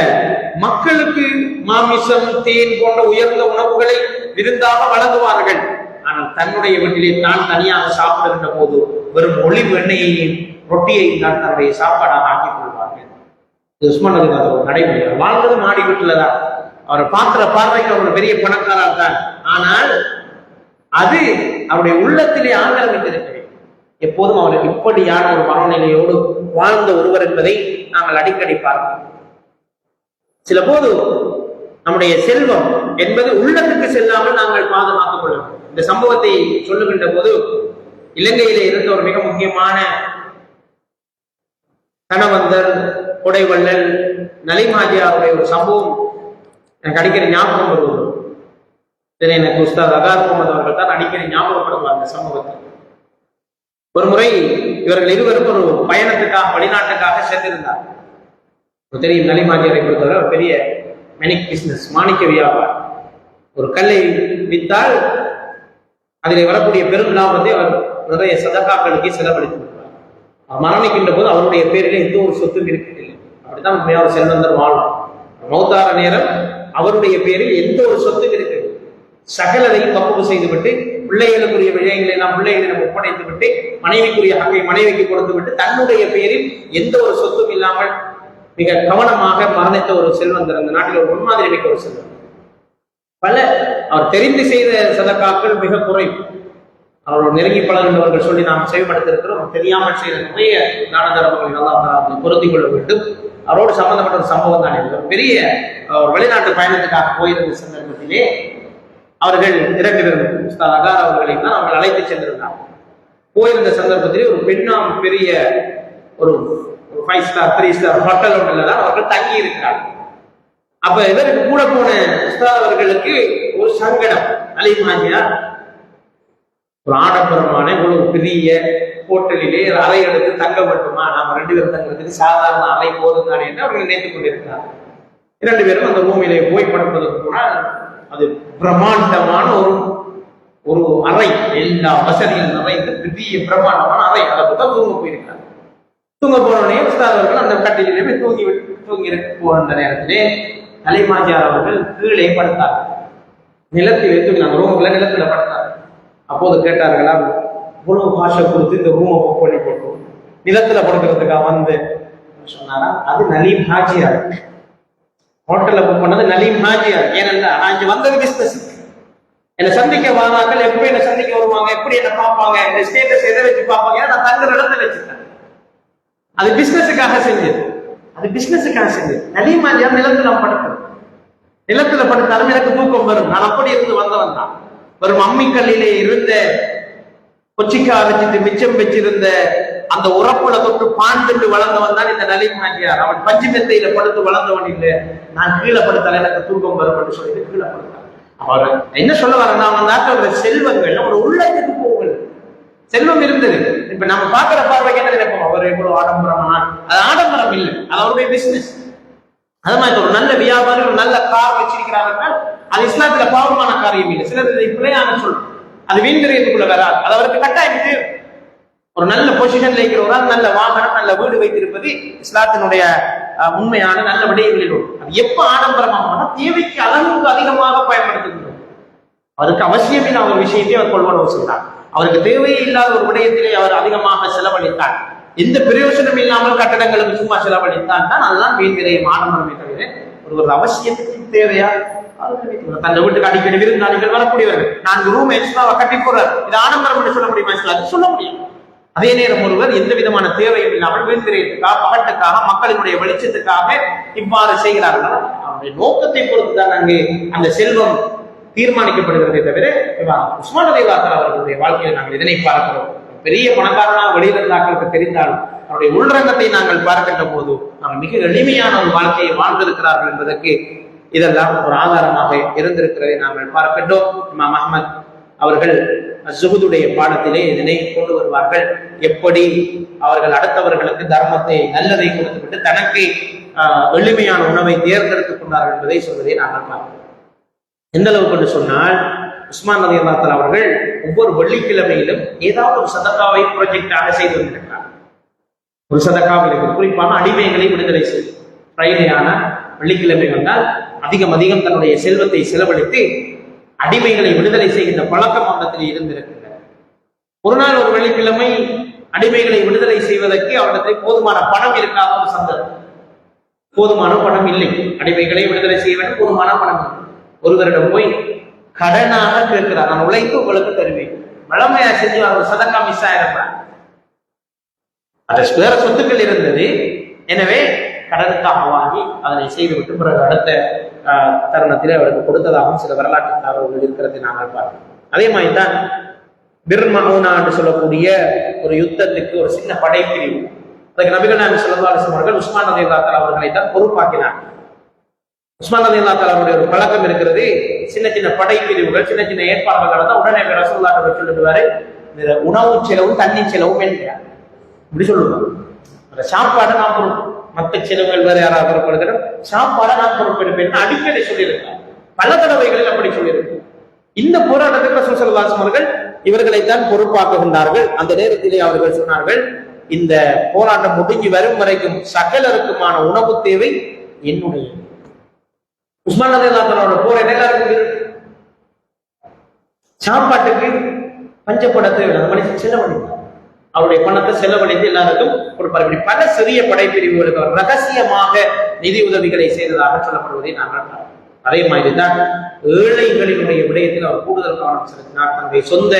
மக்களுக்கு மாமிசம், தேன் போன்ற உயர்ந்த உணவுகளை விருந்தாக வழங்குவார்கள். ஆனால் தன்னுடைய வீட்டிலே தான் தனியாக சாப்பிடுகின்ற போது வெறும் ஒளிவு எண்ணெயையும் ரொட்டியையும் தான் தன்னுடைய சாப்பாடாக ஆக்கிக் கொள்வார்கள். உஸ்மான் ரலியல்லாஹு அன்ஹு நடைமுறை வாழ்ந்தது மாடி வீட்டுலதான். அவர் பார்க்கிற பார்வைக்கு அவர் பெரிய பணக்காரர் தான், ஆனால் அது அவருடைய உள்ளத்திலே ஆக்கிரமித்திருக்கிறது. எப்போதும் அவருக்கு இப்படியான ஒரு மனநிலையோடு வாழ்ந்த ஒருவர் என்பதை நாங்கள் அடிக்கடி பார்க்கிறோம். சில போது நம்முடைய செல்வம் என்பது உள்ளத்துக்கு செல்லாமல் நாங்கள் பாதுகாத்துக் கொள்ள வேண்டும். இந்த சம்பவத்தை சொல்லுகின்ற போது இலங்கையிலே இருந்த ஒரு மிக முக்கியமான கணவந்தர் கொடைவள்ளல் நலிமாஜியாருடைய ஒரு சம்பவம் எனக்கு அடிக்கடி ஞாபகம் வருவது. எனக்கு உஸ்தாத் அகார் முகமது அவர்கள் தான் அடிக்கடி ஞாபகப்படுவார் அந்த சம்பவத்தை. ஒரு முறை இவர்கள் இருவரும் ஒரு பயணத்துக்காக வெளிநாட்டுக்காக சென்றிருந்தார். தெரியும், நலிமாஜியரை பொறுத்தவரை ஒரு பெரிய மெனிக் பிசினஸ், மாணிக்க வியாபாரம். ஒரு கல்லை வித்தால் அதில் வரக்கூடிய பெரும் லாபத்தை அவர் நிறைய சதகாக்களுக்கு செலவழித்து விடுவார். அவர் மரணிக்கின்ற போது அவருடைய பேரில் எந்த ஒரு சொத்தும் இருக்கவில்லை. அப்படித்தான் உண்மையாக செல்வந்தர் வாழும். மௌத்தார நேரம் அவருடைய பேரில் எந்த ஒரு சொத்தும் இருக்கு, சகலதையும் கப்புக்கு செய்துவிட்டு பிள்ளைகளுக்குரிய விஜயங்களை எல்லாம் பிள்ளைகளிடம் ஒப்படைத்து விட்டு மனைவிக்குரிய ஹக்கை மனைவிக்கு கொடுத்து விட்டு தன்னுடைய பேரில் எந்த ஒரு சொத்தும் இல்லாமல் மிக கவனமாக மரணித்த ஒரு செல்வந்தர். அந்த நாட்டில் ஒரு முன்மாதிரி மிக்க ஒரு செல்வந்தர். பல அவர் தெரிந்து செய்த சதக்காக்கள் மிக குறைவு. அவரோட நெருங்கி பழகின்றவர்கள் சொல்லி நாம் செய்யப்படுத்திருக்கிறோம். தெரியாமல் செய்த நிறைய தான தர்மங்களை எல்லாம் பொருந்திக் கொள்ள வேண்டும். அவரோடு சம்பந்தப்பட்ட ஒரு சம்பவம் தான் இது. பெரிய வெளிநாட்டு பயணத்துக்காக போயிருந்த சந்தர்ப்பத்திலே அவர்கள் 2 பேர் உஸ்தாத் அகார் அவர்களை தான் அவர்கள் அழைத்து சென்றிருந்தாங்க. போயிருந்த சந்தர்ப்பத்திலே ஒரு பெண்ணாம் பெரிய ஒரு 5 ஸ்டார் 3 ஸ்டார் ஹோட்டல் ஒன்றில் தான் அவர்கள் தங்கி இருக்கிறார். அப்ப இவருக்கு கூட போன உஸ்தாத் அவர்களுக்கு ஒரு சங்கடம். அலிமாஜியார் ஒரு ஆடம்பரமான ஒரு பெரிய ஹோட்டலிலே அறை எடுத்து தங்க மட்டுமா, நாம 2 பேரும் தங்குறதுக்கு சாதாரண அறை போதும் தானே என்று அவர்கள் நினைத்துக் கொண்டிருக்கிறார். 2 பேரும் அந்த ரூமிலே போய் படுப்பதற்கு போனால் அது பிரம்மாண்டமான ஒரு அறை, எல்லா வசதிகள் நிறைந்த பெரிய பிரம்மாண்டமான அறை. அதை தான் தூங்க போயிருக்கிறார். தூங்க போனோடனே அவர்கள் அந்த கட்டிலே தூங்கி போன நேரத்திலே அலிமாஜியார் அவர்கள் கீழே படுத்தார். நிலத்திலே தூங்கி அந்த ரூமுக்குள்ள நிலத்துல படுத்தார். அப்போது கேட்டார்களா, இவ்வளவு காசை கொடுத்து இந்த ரூமை புக் பண்ணி போட்டோம், நிலத்துல படுக்கிறதுக்காக வந்து சொன்னாரா? அது நலீம் ஹாஜியார். ஹோட்டல்ல புக் பண்ணது நலீம் ஹாஜியார். ஏனென்றா நான் இங்க வந்தது பிசினஸ். என்னை சந்திக்க வரார்கள், எப்படி என்ன சந்திக்க வருவாங்க, எப்படி என்ன பார்ப்பாங்க, இந்த ஸ்டேட்டஸ் எதை வச்சு பார்ப்பாங்க, நான் தங்குற இடத்துல வச்சுட்டேன். அது பிசினஸுக்காக செஞ்சது. அது பிசினஸுக்காக செஞ்சது. நலீம் ஹாஜியார் நிலத்துல படுக்கிறது. நிலத்துல படுத்தாலும் எனக்கு தூக்கம் வரும். நான் அப்படி இருந்து வந்தவன் தான். வரும் அம்மிக்கல்லிலே இருந்த கொச்சிக்கா வச்சுட்டு மிச்சம் வச்சிருந்த அந்த உறப்புல தொட்டு பாண்டு வளர்ந்தவன் தான் இந்த நலீம் ஹாஜியார். அவன் பஞ்சு மெத்தையில படுத்து வளர்ந்தவன் இல்லை. நான் கீழே படுத்தால எனக்கு தூக்கம் வரும் என்று சொல்லிட்டு கீழே படுத்தான். அவர் என்ன சொல்ல வரேன்னா, அவன் நாட்டில் செல்வங்கள் ஒரு உள்ளத்துக்கு போகுது. செல்வம் இருந்தது. இப்ப நம்ம பாக்குற பார்வைக்கு என்ன நினைப்போம், அவர் எவ்வளவு ஆடம்பரமான, அது ஆடம்பரம் இல்லை, அது அவருடைய பிசினஸ். அது மாதிரி ஒரு நல்ல வியாபாரி ஒரு நல்ல கார் வச்சிருக்கிறார்கள், அது இஸ்லாத்துல பாவமான காரியம் இல்லை. சிலர் இதை பிள்ளையான சொல்லும், அது வீண்விரயத்துக்குள்ள வராது. அது அவருக்கு கட்டாயம். ஒரு நல்ல பொசிஷன்ல இருக்கிறவரால் நல்ல வாகனம் நல்ல வீடு வைத்திருப்பது இஸ்லாத்தினுடைய உண்மையான நல்ல விடயங்களில் ஒன்று. அது எப்ப ஆடம்பரமான தேவைக்கு அளவுக்கு அதிகமாக பயன்படுத்துகின்றோம். அவருக்கு அவசியமே ஒரு விஷயத்தை அவர் கொள்வனவு செய்தார். அவருக்கு தேவையே இல்லாத ஒரு விடயத்திலே அவர் அதிகமாக செலவழித்தார். எந்த பிரயோஜனம் இல்லாமல் கட்டடங்களுக்கு சும்மா செலவழித்தான் தான் அதுதான் வீண் விரயம், ஆடம்பரமே தவிர ஒரு அவசியத்துக்கு தேவையா? தன் வீட்டுக்கு அடிக்கடி விருந்தாளிகள் வரக்கூடியவர்கள் 4 ரூம் எக்ஸ்ட்ராவா கட்டி போறார். இது ஆடம்பரம் என்று சொல்ல முடியுமா? அது சொல்ல முடியும். அதே நேரம் ஒருவர் எந்த விதமான தேவையும் இல்லாமல் வீண் விரயத்துக்காக, பகட்டுக்காக, மக்களினுடைய வெளிச்சத்துக்காக இவ்வாறு செய்கிறார்கள். அவருடைய நோக்கத்தை பொறுத்துதான் அங்கே அந்த செல்வம் தீர்மானிக்கப்படுகிறதே தவிர உஸ்மான் ரலியல்லாஹு அவர்களுடைய வாழ்க்கையில் நாங்கள் இதனை பார்க்கிறோம். பெரிய பணக்காரனாக வெளியிலிருந்தாக்களுக்கு தெரிந்தாலும் அவருடைய உள்ரங்கத்தை நாங்கள் பார்க்கின்ற போது நாங்கள் மிக எளிமையான ஒரு வாழ்க்கையை வாழ்ந்திருக்கிறார்கள் என்பதற்கு இதெல்லாம் ஒரு ஆதாரமாக இருந்திருக்கிறதை நாங்கள் பார்க்கின்றோம். இமாம் அஹ்மத் அவர்கள் ஜுஹுதுடைய பாடத்திலே இதனை கொண்டு வருவார்கள். எப்படி அவர்கள் அடுத்தவர்களுக்கு தர்மத்தை நல்லதை கொடுத்துவிட்டு தனக்கு எளிமையான உணவை தேர்ந்தெடுத்துக் கொண்டார்கள் என்பதை சொல்வதை நாங்கள் பார்க்கிறோம். எந்த அளவுக்கு என்று சொன்னால், உஸ்மான் ரலியல்லாஹு தஆலா அவர்கள் ஒவ்வொரு வெள்ளிக்கிழமையிலும் ஏதாவது ஒரு சதக்காவை ப்ராஜெக்டாக செய்து வந்திருக்கிறார். ஒரு சதக்காவிற்கு குறிப்பாக அடிமைகளை விடுதலை செய்யும் ஃப்ரைடேயான வெள்ளிக்கிழமை வந்தால் அதிகம் தன்னுடைய செல்வத்தை செலவழித்து அடிமைகளை விடுதலை செய்கின்ற பழக்கம் அவரிடத்தில் இருந்திருக்கின்றன. ஒரு நாள் ஒரு வெள்ளிக்கிழமை அடிமைகளை விடுதலை செய்வதற்கு அவரிடத்தில் போதுமான பணம் இருக்காத ஒரு சந்தர்ப்பம். போதுமான பணம் இல்லை, அடிமைகளை விடுதலை செய்ய வேண்டும், போதுமான பணம் இல்லை. ஒருவரிடம் போய் கடனாக கேட்கிறார், நான் உழைத்து உங்களுக்கு தருவேன், வளமையா செஞ்சு அவர் சதக்கா மிஸ் ஆயிருப்பார். அது வேற சொத்துக்கள் இருந்தது, எனவே கடனுக்காக வாங்கி அதனை செய்துவிட்டு பிறகு அடுத்த தருணத்தில் அவருக்கு கொடுத்ததாகவும் சில வரலாற்று தகவல்கள் இருக்கிறதை நாங்கள் பார்க்கிறோம். அதே மாதிரிதான் பிர் மஅூனா என்று சொல்லக்கூடிய ஒரு யுத்தத்துக்கு ஒரு சின்ன படைப்பிரிவு, அதுக்கு நபிகள் நாயகம் ஸல்லல்லாஹு அலைஹி வஸல்லம் அவர்கள் உஸ்மான் ரலியல்லாஹு தஆலா அவர்களை தான் பொறுப்பாக்கினார். உஸ்மான் ரலியல்லாஹு தஆலா அவருடைய ஒரு பழக்கம் இருக்கிறது, சின்ன சின்ன படைப்பிரிவுகள் சின்ன சின்ன ஏற்பாடுகள் நடந்தால் உடனே ரசூலுல்லாஹி அவர்கள் சொல்லிடுவாரு, உணவு செலவும் தண்ணி செலவும் என்கிறார். இப்படி சொல்லுவாங்க, அந்த சாப்பாடை நான் பொறுப்பு, மற்ற செலவுகள் வேற யாராவது பொறுப்பெடுக்கணும், சாப்பாடை நான் பொறுப்பெடுப்பேன் அடிக்கடி சொல்லியிருக்காங்க. பல தடவைகளில் அப்படி சொல்லியிருக்காங்க. இந்த போராட்டத்துக்கு ரசூல் ஸல்லல்லாஹு அலைஹி வஸல்லம் அவர்கள் இவர்களைத்தான் பொறுப்பாக்குகின்றார்கள். அந்த நேரத்திலே அவர்கள் சொன்னார்கள், இந்த போராட்டம் முடிஞ்சு வரும் வரைக்கும் சகலருக்குமான உணவு தேவை என்னுடைய. உஸ்மான் ரலியல்லாஹு அன்ஹு போற எல்லாருக்கும் சாப்பாட்டுக்கு பஞ்சப்பட தேவை, மனுஷன் செலவழித்தார், அவருடைய பணத்தை செலவழித்து எல்லாருக்கும் கொடுப்பார். இப்படி பல சிறிய படைப்பிரிவுகளுக்கு அவர் ரகசியமாக நிதி உதவிகளை செய்ததாக சொல்லப்படுவதை நாங்கள் அதே மாதிரி தான் ஏழைகளினுடைய விடயத்தில் அவர் கூடுதல் கவனம் செலுத்தினார். தன்னுடைய சொந்த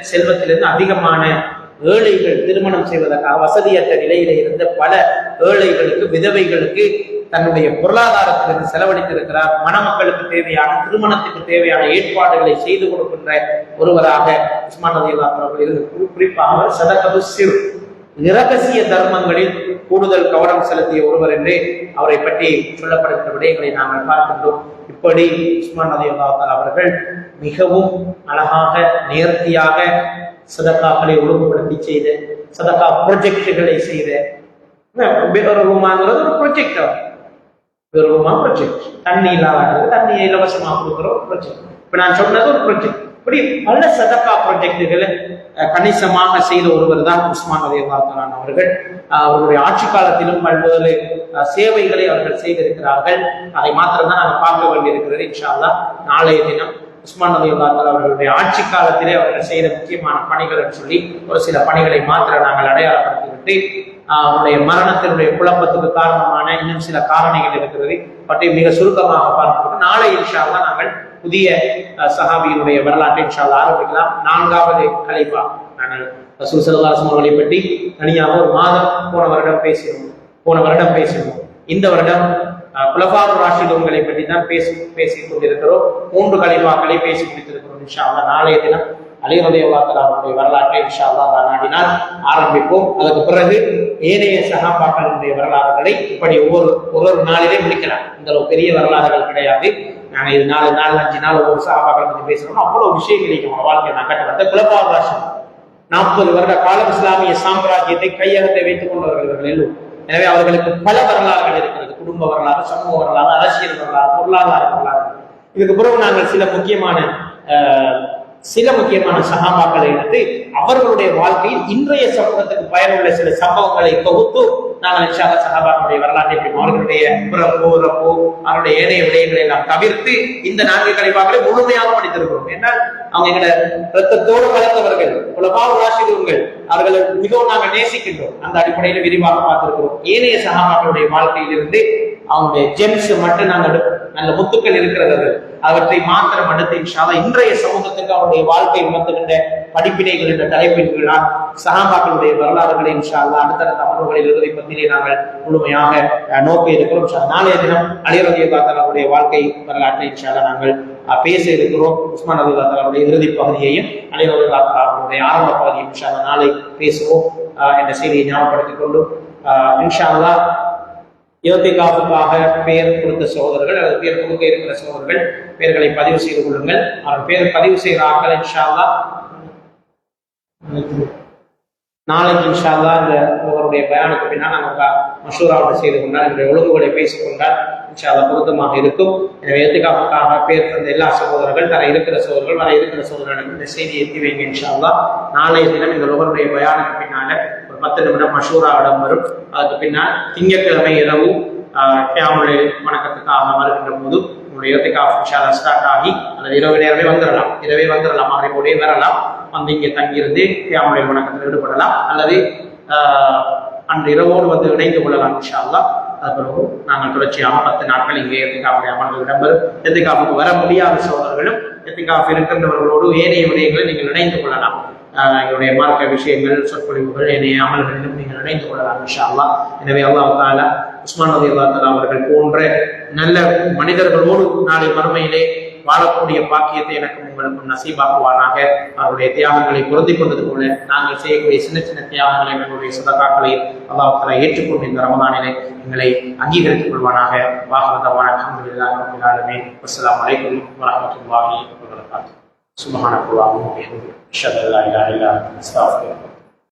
செல்வத்திலிருந்து அதிகமான ஏழைகள் திருமணம் செய்வதற்காக வசதியற்ற நிலையில இருந்த பல ஏழைகளுக்கு, விதவைகளுக்கு தன்னுடைய பொருளாதாரத்திலிருந்து செலவழித்திருக்கிறார். மணமக்களுக்கு தேவையான, திருமணத்துக்கு தேவையான ஏற்பாடுகளை செய்து கொடுக்கின்ற ஒருவராக உஸ்மான் ரலியல்லாஹு அவர்கள் இருந்து குறிப்பாக சதகது சிர், இரகசிய தர்மங்களில் கூடுதல் கவனம் செலுத்திய ஒருவர் என்று அவரை பற்றி சொல்லப்படுகிற விடயங்களை நாங்கள் பார்க்கின்றோம். இப்படி உஸ்மான் ரலியல்லாஹு அவர்கள் மிகவும் அழகாக, நேர்த்தியாக சதகாக்களை ஒழுங்குபடுத்தி செய்த, சதகா ப்ரொஜெக்டுகளை செய்த, ஒரு ப்ரொஜெக்ட், ப்ரொஜெக்ட் தண்ணி இல்லாத தண்ணியை இலவசமாக கொடுக்குற ஒரு ப்ரொஜெக்ட். இப்ப நான் சொன்னது ஒரு ப்ரொஜெக்ட். இப்படி பல சதகா ப்ரொஜெக்டுகளை கணிசமாக செய்த ஒருவர் தான் உஸ்மான் ரலியல்லாஹு அன்ஹு அவர்கள். அவர்களுடைய ஆட்சி காலத்திலும் பல்வேறு சேவைகளை அவர்கள் செய்திருக்கிறார்கள். அதை மாத்திரம் தான் நாங்கள் பார்க்க வேண்டியிருக்கிறது. இன்ஷா அல்லாஹ் நாளைய தினம் உஸ்மான் ரலியல்லாஹு அவர்களுடைய ஆட்சி காலத்திலே அவர்கள் செய்த முக்கியமான பணிகள் சொல்லி ஒரு சில பணிகளை மாத்திரம் நாங்கள் அடையாளப்படுத்திவிட்டு அவருடைய மரணத்தினுடைய குழப்பத்துக்கு காரணமான இன்னும் சில காரணிகள் இருக்கிறது பற்றி மிக சுருக்கமாக பார்க்கிறோம். நாளை இன்ஷா அல்லாஹ் நாங்கள் புதிய சஹாபியினுடைய வரலாற்றை இன்ஷா அல்லாஹ் ஆரம்பிக்கலாம். 4வது கலீஃபா, நாங்கள் ரசூல் ஸல்லல்லாஹு அலைஹி வஸல்லம் அவர்களை பற்றி தனியாக ஒரு மாதம் போன வருடம் பேசினோம். இந்த வருடம் குலஃபாஉர் ராஷிதூன்களை பற்றி தான் பேசிக் கொண்டிருக்கிறோம். 3 கலீஃபாக்களை பேசி முடித்திருக்கிறோம். இன்ஷா அல்லாஹ் நாளைய தினம் அலி ரலியல்லாஹு அவருடைய வரலாற்றை இன்ஷா அல்லாஹ் நாடினால் ஆரம்பிப்போம். அதுக்கு பிறகு ஏனைய சஹாபாக்களுடைய வரலாறுகளை இப்படி ஒவ்வொரு நாளிலே முடிக்கலாம். இந்த பெரிய வரலாறுகள் கிடையாது. நாங்கள் இது 4 நாள் 5 நாள் ஒவ்வொரு சஹாபாக்களை பற்றி பேசுறோம். அவ்வளவு விஷயங்கள் நம்ம வாழ்க்கை நான் கட்டப்பட்ட குலஃபாஉர் ராஷிதூன் 40 வருட காலம் இஸ்லாமிய சாம்ராஜ்யத்தை கையகத்தை வைத்துக் கொண்டவர்கள் எல்லோரும். எனவே அவர்களுக்கு பல வரலாறுகள் இருக்கிறது. குடும்ப வரலாறு, சமூக வரலாறு, அரசியல் வரலாறு, பொருளாதார வரலாறு. இதுக்கு பிறகு நாங்கள் சில முக்கியமான சஹாபாக்களை எடுத்து அவர்களுடைய வாழ்க்கையில் இன்றைய சமூகத்துக்கு பயனுள்ள சில சம்பவங்களை தொகுத்து நாங்கள் இன்ஷா அல்லாஹ் சஹாபாக்களுடைய வரலாற்றை அவர்களுடைய பிறப்பு, அவருடைய ஏனைய விடயங்களை எல்லாம் தவிர்த்து இந்த 4 கலீஃபாக்களை முழுமையாக படித்திருக்கிறோம். ஏன்னால் அவங்க எங்களை ரத்தத்தோடு கலந்தவர்கள், குலஃபாஉர் ராஷிதூன்கள், அவர்களை மிகவும் நாங்கள் நேசிக்கின்றோம். அந்த அடிப்படையில் விரிவாக பார்த்திருக்கிறோம். ஏனைய சஹாபாக்களுடைய வாழ்க்கையிலிருந்து அவங்களுடைய ஜெம்ஸ் மட்டும் நாங்கள் நல்ல முத்துக்கள் இருக்கிறது, அவற்றை மாத்திரம் அடுத்து இன்ஷா அல்லாஹ் இன்றைய சமூகத்துக்கு அவருடைய வாழ்க்கை உணர்த்துகின்ற படிப்பினைகள் என்ற தலைப்பின் கீழால் சஹாபாக்களுடைய வரலாறுகளை இன்ஷா அல்லாஹ் அடுத்தடுத்த அமர்வுகளில் இறுதி பத்திலே நாங்கள் முழுமையாக நோக்கி இருக்கிறோம். நாளைய தினம் அலி ரலியல்லாஹு அவருடைய வாழ்க்கை வரலாற்றை இன்ஷா அல்லாஹ் நாங்கள் பேச இருக்கிறோம். உஸ்மான் ரலியல்லாஹு அவருடைய இறுதி பகுதியையும் அலி ரலியல்லாஹு அவருடைய ஆரம்ப பகுதியையும் இன்ஷா அல்லாஹ் நாளை பேசுவோம் என்ற செய்தியை ஞாபகப்படுத்திக் கொண்டு இன்ஷா அல்லாஹ் இஅ்திகாஃபுக்காக பெயர் கொடுத்த சகோதரர்கள் அல்லது பெயர் கொடுக்க இருக்கிற சகோதரர்கள் பெயர்களை பதிவு செய்து கொள்ளுங்கள். அவர் பெயர் பதிவு செய்கிற ஆட்கள் இன்ஷா அல்லாஹ் நாளைக்கு இன்ஷா அல்லாஹ் இந்த ஒருவருடைய பயானுக்கு பின்னால் நமக்கு மஷூராவோட செய்து கொண்டால் என்னுடைய ஒழுங்குகளை பேசிக்கொண்டால் இன்ஷா அல்லாஹ் பொருத்தமாக இருக்கும். எனவே இஅ்திகாஃபுக்காக பெயர் தந்த எல்லா சகோதரர்கள், வர இருக்கிற சகோதரர்களுக்கு இந்த செய்தியை எத்தி வைங்க. இன்ஷா அல்லாஹ் நாளைய தினம் இந்த ஒருவருடைய பயானுக்கு பின்னால 10 நிமிடம் மஷூராவிடம் வரும். அதுக்கு பின்னால் திங்கட்கிழமை இரவு கியாமுல் வணக்கத்துக்காக வருகின்ற போது உங்களுடைய இஅ்திகாஃப் இன்ஷா அல்லாஹ் ஸ்டார்ட் ஆகி அல்லது இரவே வந்துடலாம் அவரையோடே வரலாம். வந்து இங்கே தங்கியிருந்து கியாமுல் வணக்கத்தில் ஈடுபடலாம் அல்லது அன்று இரவோடு வந்து இணைந்து கொள்ளலாம் இன்ஷா அல்லாஹ். அது பிறகு நாங்கள் தொடர்ச்சியாக 10 நாட்கள் இங்கே இஅ்திகாஃபுடைய அமல்கள் இடம்பெறும். இஅ்திகாஃபுக்கு வர முடியாத சகோதரர்களும் இஅ்திகாஃப் இருக்கின்றவர்களோடு ஏனைய விடயங்களை நீங்கள் இணைந்து கொள்ளலாம். எங்களுடைய மார்க்க விஷயங்கள், சொற்பொழிவுகள், ஏனைய அமல்களிலும் நீங்கள் இணைந்து கொள்ளலாம் இன்ஷா அல்லாஹ். எனவே அல்லாஹ் தஆலா உஸ்மான் ரலியல்லாஹு அவர்கள் போன்ற நல்ல மனிதர்களோடு நாளை மறுமையிலே வாழக்கூடிய பாக்கியத்தை எனக்கும் உங்களுக்கும் நசீபாக்குவானாக. அவருடைய தியாகங்களை பொருந்தி கொண்டது போல நாங்கள் செய்யக்கூடிய சின்ன சின்ன தியாகங்களை, எங்களுடைய சதகாக்களை அல்லாஹ் தஆலா ஏற்றுக்கொண்டு இந்த ரமதானிலே எங்களை அங்கீகரித்துக் கொள்வானாக. வாஹிரு அல்ஹம்துலில்லாஹி ரப்பில் ஆலமீன். அஸ்ஸலாமு அலைக்கும் வரஹ்மத்துல்லாஹி வபரகாத்துஹு. சுப்ஹானல்லாஹி வ பிஹம்திஹி அஷ்ஹது அல்லா இலாஹா இல்லா அன்த அஸ்தக்ஃபிருக்க